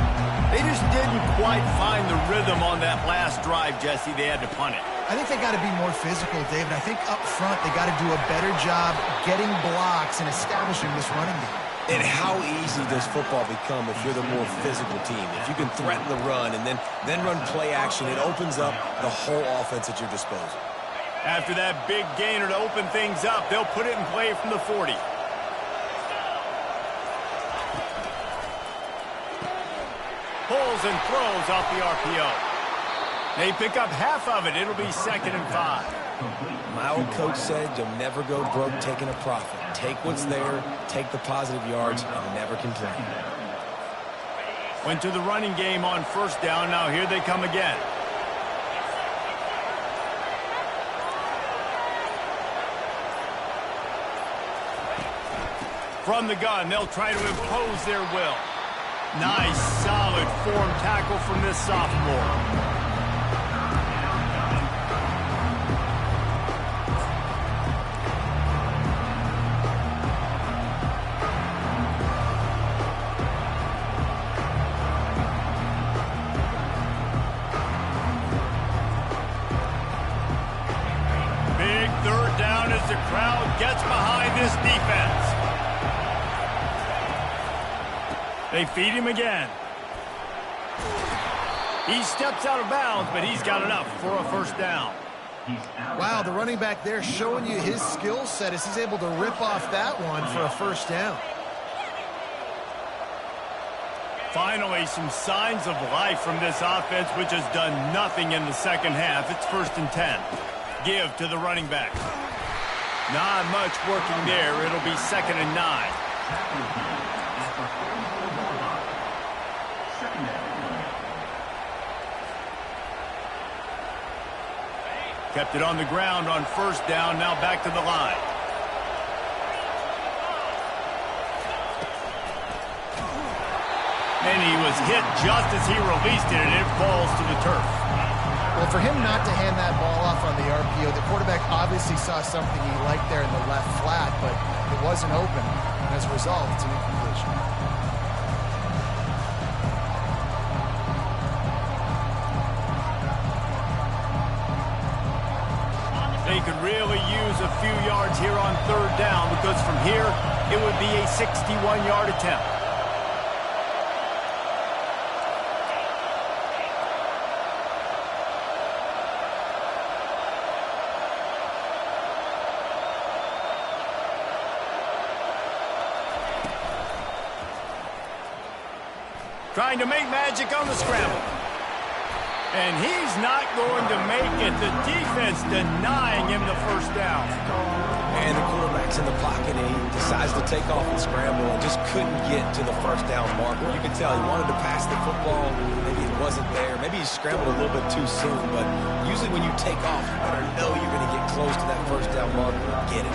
[SPEAKER 1] They just didn't quite find the rhythm on that last drive, Jesse. They had to punt it.
[SPEAKER 2] I think they got to be more physical, David. I think up front they got to do a better job getting blocks and establishing this running game.
[SPEAKER 3] And how easy does football become if you're the more physical team? If you can threaten the run and then run play action, it opens up the whole offense at your disposal.
[SPEAKER 1] After that big gainer to open things up, they'll put it in play from the 40. Pulls and throws off the RPO. They pick up half of it. It'll be 2nd and 5.
[SPEAKER 3] My old coach said you'll never go broke taking a profit. Take what's there, take the positive yards, and never complain.
[SPEAKER 1] Went to the running game on first down. Now here they come again. From the gun, they'll try to impose their will. Nice, solid form tackle from this sophomore. Big third down as the crowd gets behind this defense. They feed him again. He steps out of bounds, but he's got enough for a first down.
[SPEAKER 2] Wow, the running back there showing you his skill set as he's able to rip off that one for a first down.
[SPEAKER 1] Finally, some signs of life from this offense, which has done nothing in the second half. It's 1st and 10. Give to the running back. Not much working there. It'll be 2nd and 9. Kept it on the ground on first down, now back to the line. And he was hit just as he released it, and it falls to the turf.
[SPEAKER 2] Well, for him not to hand that ball off on the RPO, the quarterback obviously saw something he liked there in the left flat, but it wasn't open. And as a result, it's an incompletion.
[SPEAKER 1] They could really use a few yards here on third down, because from here, it would be a 61-yard attempt. Trying to make magic on the scramble. And he's not going to make it. The defense denying him the first down.
[SPEAKER 3] And the quarterback's in the pocket, and he decides to take off and scramble and just couldn't get to the first down marker. You could tell he wanted to pass the football. Maybe it wasn't there. Maybe he scrambled a little bit too soon. But usually when you take off, you better know you're going to get close to that first down marker and get it.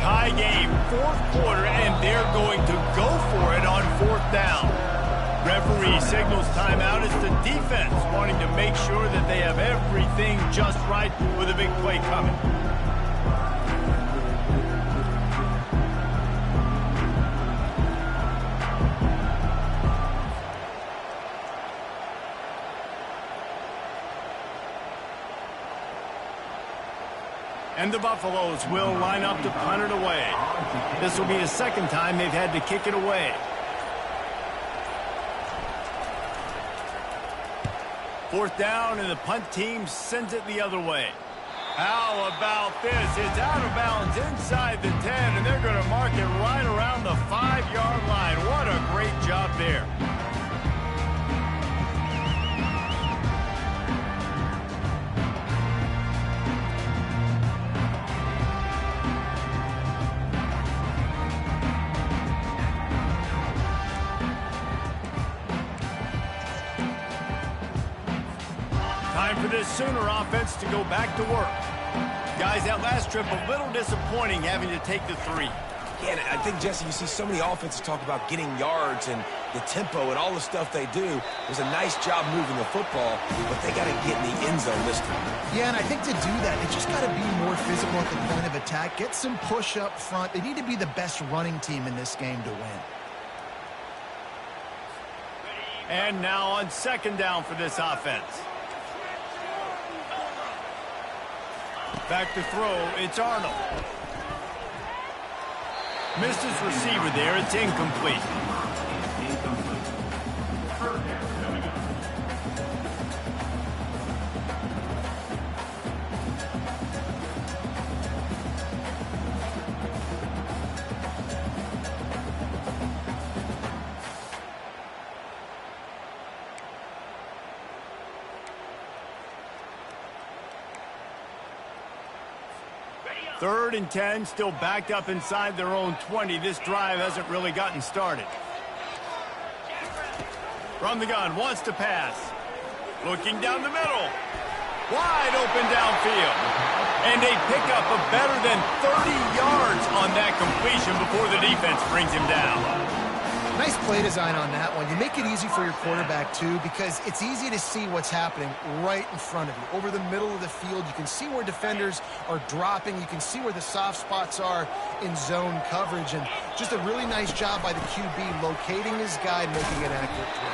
[SPEAKER 1] Tie game, fourth quarter, and they're going to go for it on fourth down. Referee signals timeout as the defense wanting to make sure that they have everything just right with a big play coming. And the Buffaloes will line up to punt it away. This will be the second time they've had to kick it away. Fourth down, and the punt team sends it the other way. How about this? It's out of bounds inside the 10, and they're going to mark it right around the 5-yard line. What a great job there. Time for this Sooner offense to go back to work. Guys, that last trip a little disappointing having to take the 3.
[SPEAKER 3] Yeah, and I think, Jesse, you see so many offenses talk about getting yards and the tempo and all the stuff they do. It was a nice job moving the football, but they got to get in the end zone this time.
[SPEAKER 2] Yeah, and I think to do that, they just got to be more physical at the point of attack. Get some push up front. They need to be the best running team in this game to win.
[SPEAKER 1] And now on second down for this offense. Back to throw, it's Arnold. Missed his receiver there, it's incomplete. Third and 10, still backed up inside their own 20. This drive hasn't really gotten started. From the gun, wants to pass. Looking down the middle. Wide open downfield. And a pickup of better than 30 yards on that completion before the defense brings him down.
[SPEAKER 2] Nice play design on that one. You make it easy for your quarterback, too, because it's easy to see what's happening right in front of you. Over the middle of the field, you can see where defenders are dropping. You can see where the soft spots are in zone coverage. And just a really nice job by the QB locating his guy, making an accurate throw.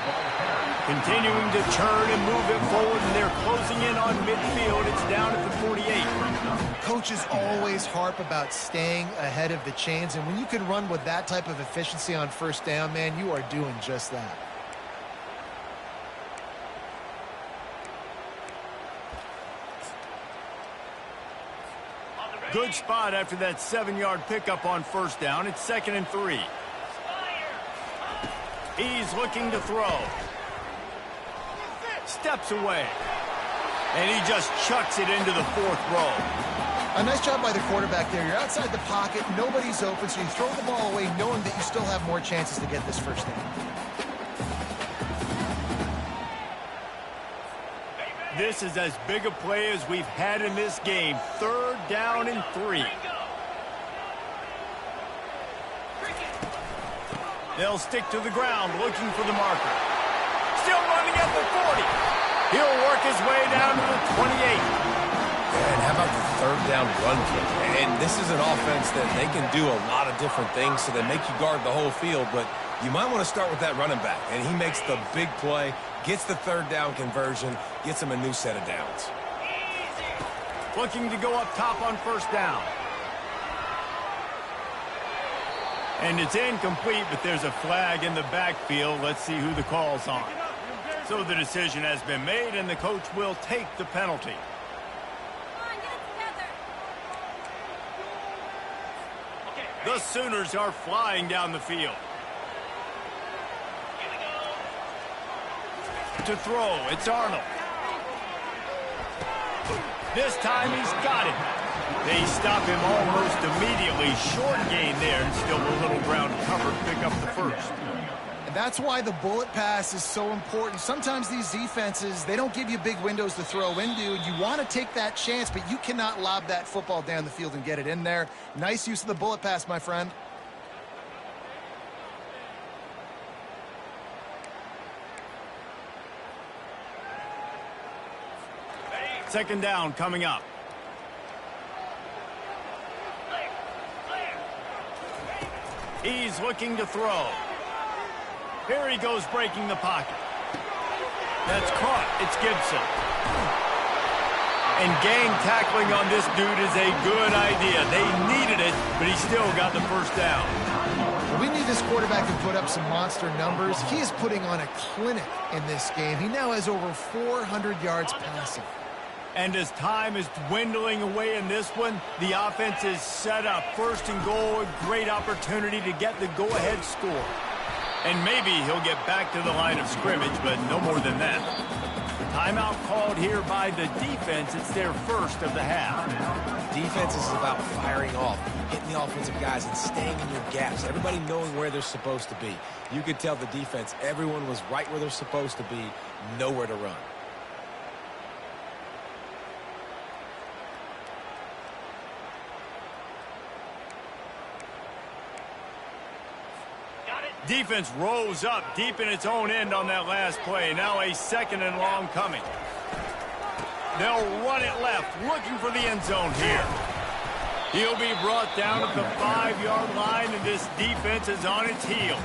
[SPEAKER 1] Continuing to turn and move it forward, and they're closing in on midfield. It's down at the 48.
[SPEAKER 2] Coaches always harp about staying ahead of the chains, and when you can run with that type of efficiency on first down, man, you are doing just that.
[SPEAKER 1] Good spot after that 7-yard pickup on first down. It's 2nd and 3. He's looking to throw. Steps away. And he just chucks it into the 4th row.
[SPEAKER 2] A nice job by the quarterback there. You're outside the pocket, nobody's open, so you throw the ball away knowing that you still have more chances to get this first down.
[SPEAKER 1] This is as big a play as we've had in this game. 3rd down and 3. They'll stick to the ground looking for the marker. Still running at the 40. He'll work his way down to the 28.
[SPEAKER 3] And how about the 3rd down run kick? And this is an offense that they can do a lot of different things, so they make you guard the whole field, but you might want to start with that running back. And he makes the big play, gets the 3rd down conversion, gets him a new set of downs.
[SPEAKER 1] Looking to go up top on first down. And it's incomplete, but there's a flag in the backfield. Let's see who the call's on. So the decision has been made, and the coach will take the penalty. The Sooners are flying down the field. To throw, it's Arnold. This time he's got it. They stop him almost immediately. Short gain there, and still a little ground covered. Pick up the first.
[SPEAKER 2] And that's why the bullet pass is so important. Sometimes these defenses, they don't give you big windows to throw into. You want to take that chance, but you cannot lob that football down the field and get it in there. Nice use of the bullet pass, my friend.
[SPEAKER 1] Second down coming up. He's looking to throw. Here he goes breaking the pocket. That's caught. It's Gibson. And gang tackling on this dude is a good idea. They needed it, but he still got the first down.
[SPEAKER 2] Well, we knew this quarterback could put up some monster numbers. He is putting on a clinic in this game. He now has over 400 yards passing.
[SPEAKER 1] And as time is dwindling away in this one, the offense is set up. First and goal, a great opportunity to get the go-ahead score. And maybe he'll get back to the line of scrimmage, but no more than that. Timeout called here by the defense. It's their first of the half.
[SPEAKER 3] Defense is about firing off, hitting the offensive guys and staying in your gaps. Everybody knowing where they're supposed to be. You could tell the defense, everyone was right where they're supposed to be, nowhere to run.
[SPEAKER 1] Defense rose up deep in its own end on that last play. Now a second and long coming. They'll run it left, looking for the end zone here. He'll be brought down at the 5-yard line, and this defense is on its heels.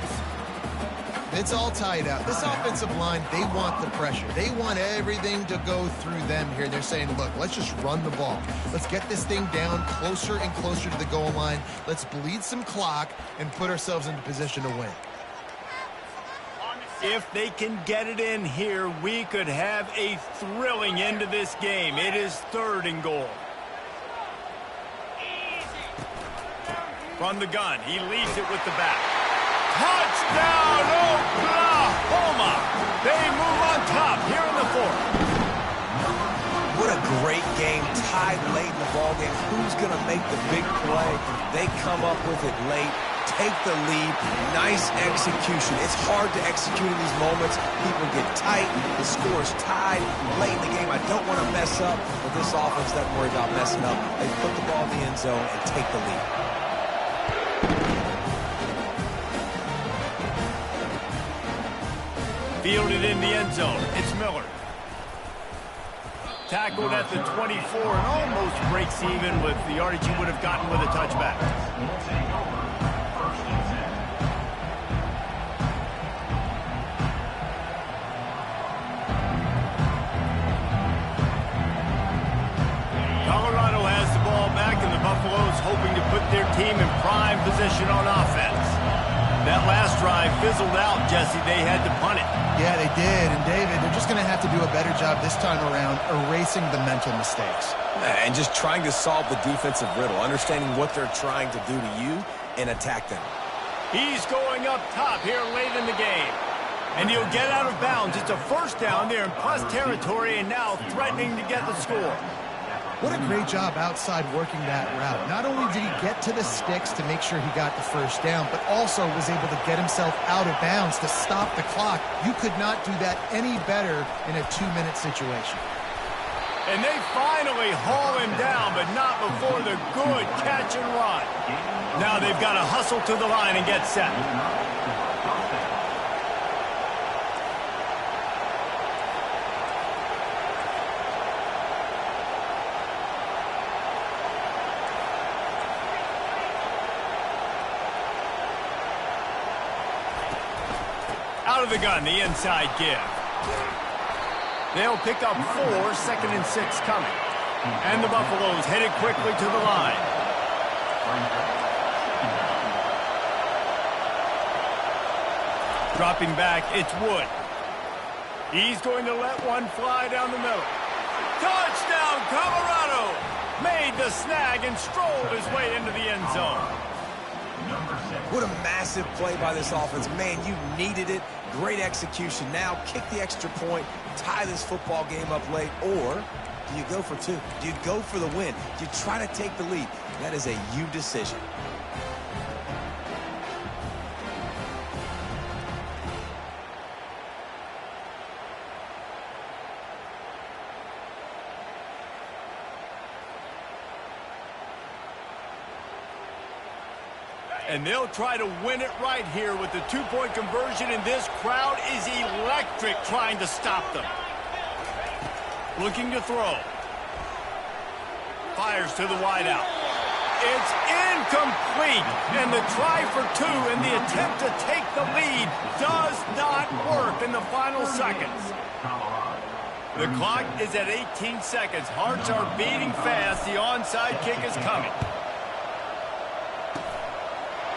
[SPEAKER 2] It's all tied up. This offensive line, they want the pressure. They want everything to go through them here. They're saying, look, let's just run the ball. Let's get this thing down closer and closer to the goal line. Let's bleed some clock and put ourselves into position to win.
[SPEAKER 1] If they can get it in here, we could have a thrilling end to this game. It is third and goal. From the gun, he leads it with the back. Touchdown, Oklahoma! They move on top here in the fourth.
[SPEAKER 3] What a great game, tied late in the ballgame. Who's going to make the big play? They come up with it late, take the lead. Nice execution. It's hard to execute in these moments. People get tight. The score's tied late in the game. I don't want to mess up, but this offense doesn't worry about messing up. They put the ball in the end zone and take the lead.
[SPEAKER 1] Fielded in the end zone. It's Miller. Tackled at the 24 and almost breaks even with the yardage he would have gotten with a touchback. Colorado has the ball back, and the Buffaloes hoping to put their team in prime position on offense. That last drive fizzled out, Jesse. They had to punt it.
[SPEAKER 2] Yeah, they did. And, David, they're just going to have to do a better job this time around erasing the mental mistakes.
[SPEAKER 3] And just trying to solve the defensive riddle, understanding what they're trying to do to you and attack them.
[SPEAKER 1] He's going up top here late in the game. And he'll get out of bounds. It's a first down there in plus territory and now threatening to get the score.
[SPEAKER 2] What a great job outside working that route. Not only did he get to the sticks to make sure he got the first down, but also was able to get himself out of bounds to stop the clock. You could not do that any better in a 2-minute situation.
[SPEAKER 1] And they finally haul him down, but not before the good catch and run. Now they've got to hustle to the line and get set. Out of the gun, the inside give. They'll pick up 4, second and 6 coming. And the Buffaloes headed quickly to the line. Dropping back, it's Wood. He's going to let one fly down the middle. Touchdown, Colorado! Made the snag and strolled his way into the end zone.
[SPEAKER 3] What a massive play by this offense. Man, you needed it. Great execution. Now kick the extra point, tie this football game up late, or do you go for 2? Do you go for the win? Do you try to take the lead? That is a you decision.
[SPEAKER 1] And they'll try to win it right here with the 2-point conversion, and this crowd is electric trying to stop them. Looking to throw. Fires to the wideout. It's incomplete, and the try for 2 and the attempt to take the lead does not work in the final seconds. The clock is at 18 seconds. Hearts are beating fast. The onside kick is coming.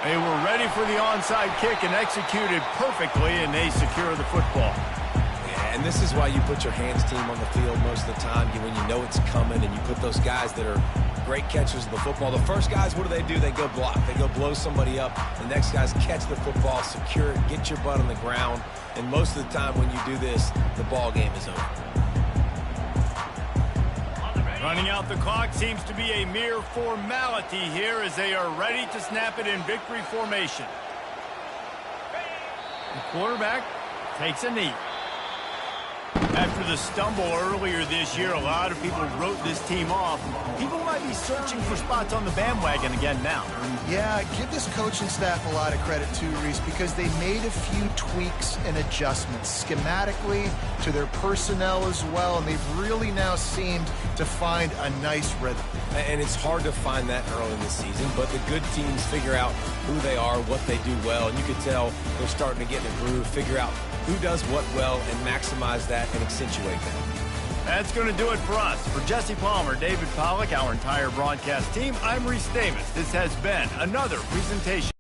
[SPEAKER 1] They were ready for the onside kick and executed perfectly, and they secure the football.
[SPEAKER 3] Yeah, and this is why you put your hands team on the field most of the time when you know it's coming, and you put those guys that are great catchers of the football. The first guys, what do? They go block. They go blow somebody up. The next guys catch the football, secure it, get your butt on the ground. And most of the time when you do this, the ball game is over.
[SPEAKER 1] Running out the clock seems to be a mere formality here as they are ready to snap it in victory formation. The quarterback takes a knee. After the stumble earlier this year, a lot of people wrote this team off. People might be searching for spots on the bandwagon again now.
[SPEAKER 2] Yeah, give this coaching staff a lot of credit too, Reese, because they made a few tweaks and adjustments schematically to their personnel as well, and they've really now seemed to find a nice rhythm.
[SPEAKER 3] And it's hard to find that early in the season, but the good teams figure out who they are, what they do well, and you can tell they're starting to get in a groove, figure out who does what well, and maximize that and accentuate that.
[SPEAKER 1] That's going to do it for us. For Jesse Palmer, David Pollack, our entire broadcast team, I'm Reese Davis. This has been another presentation.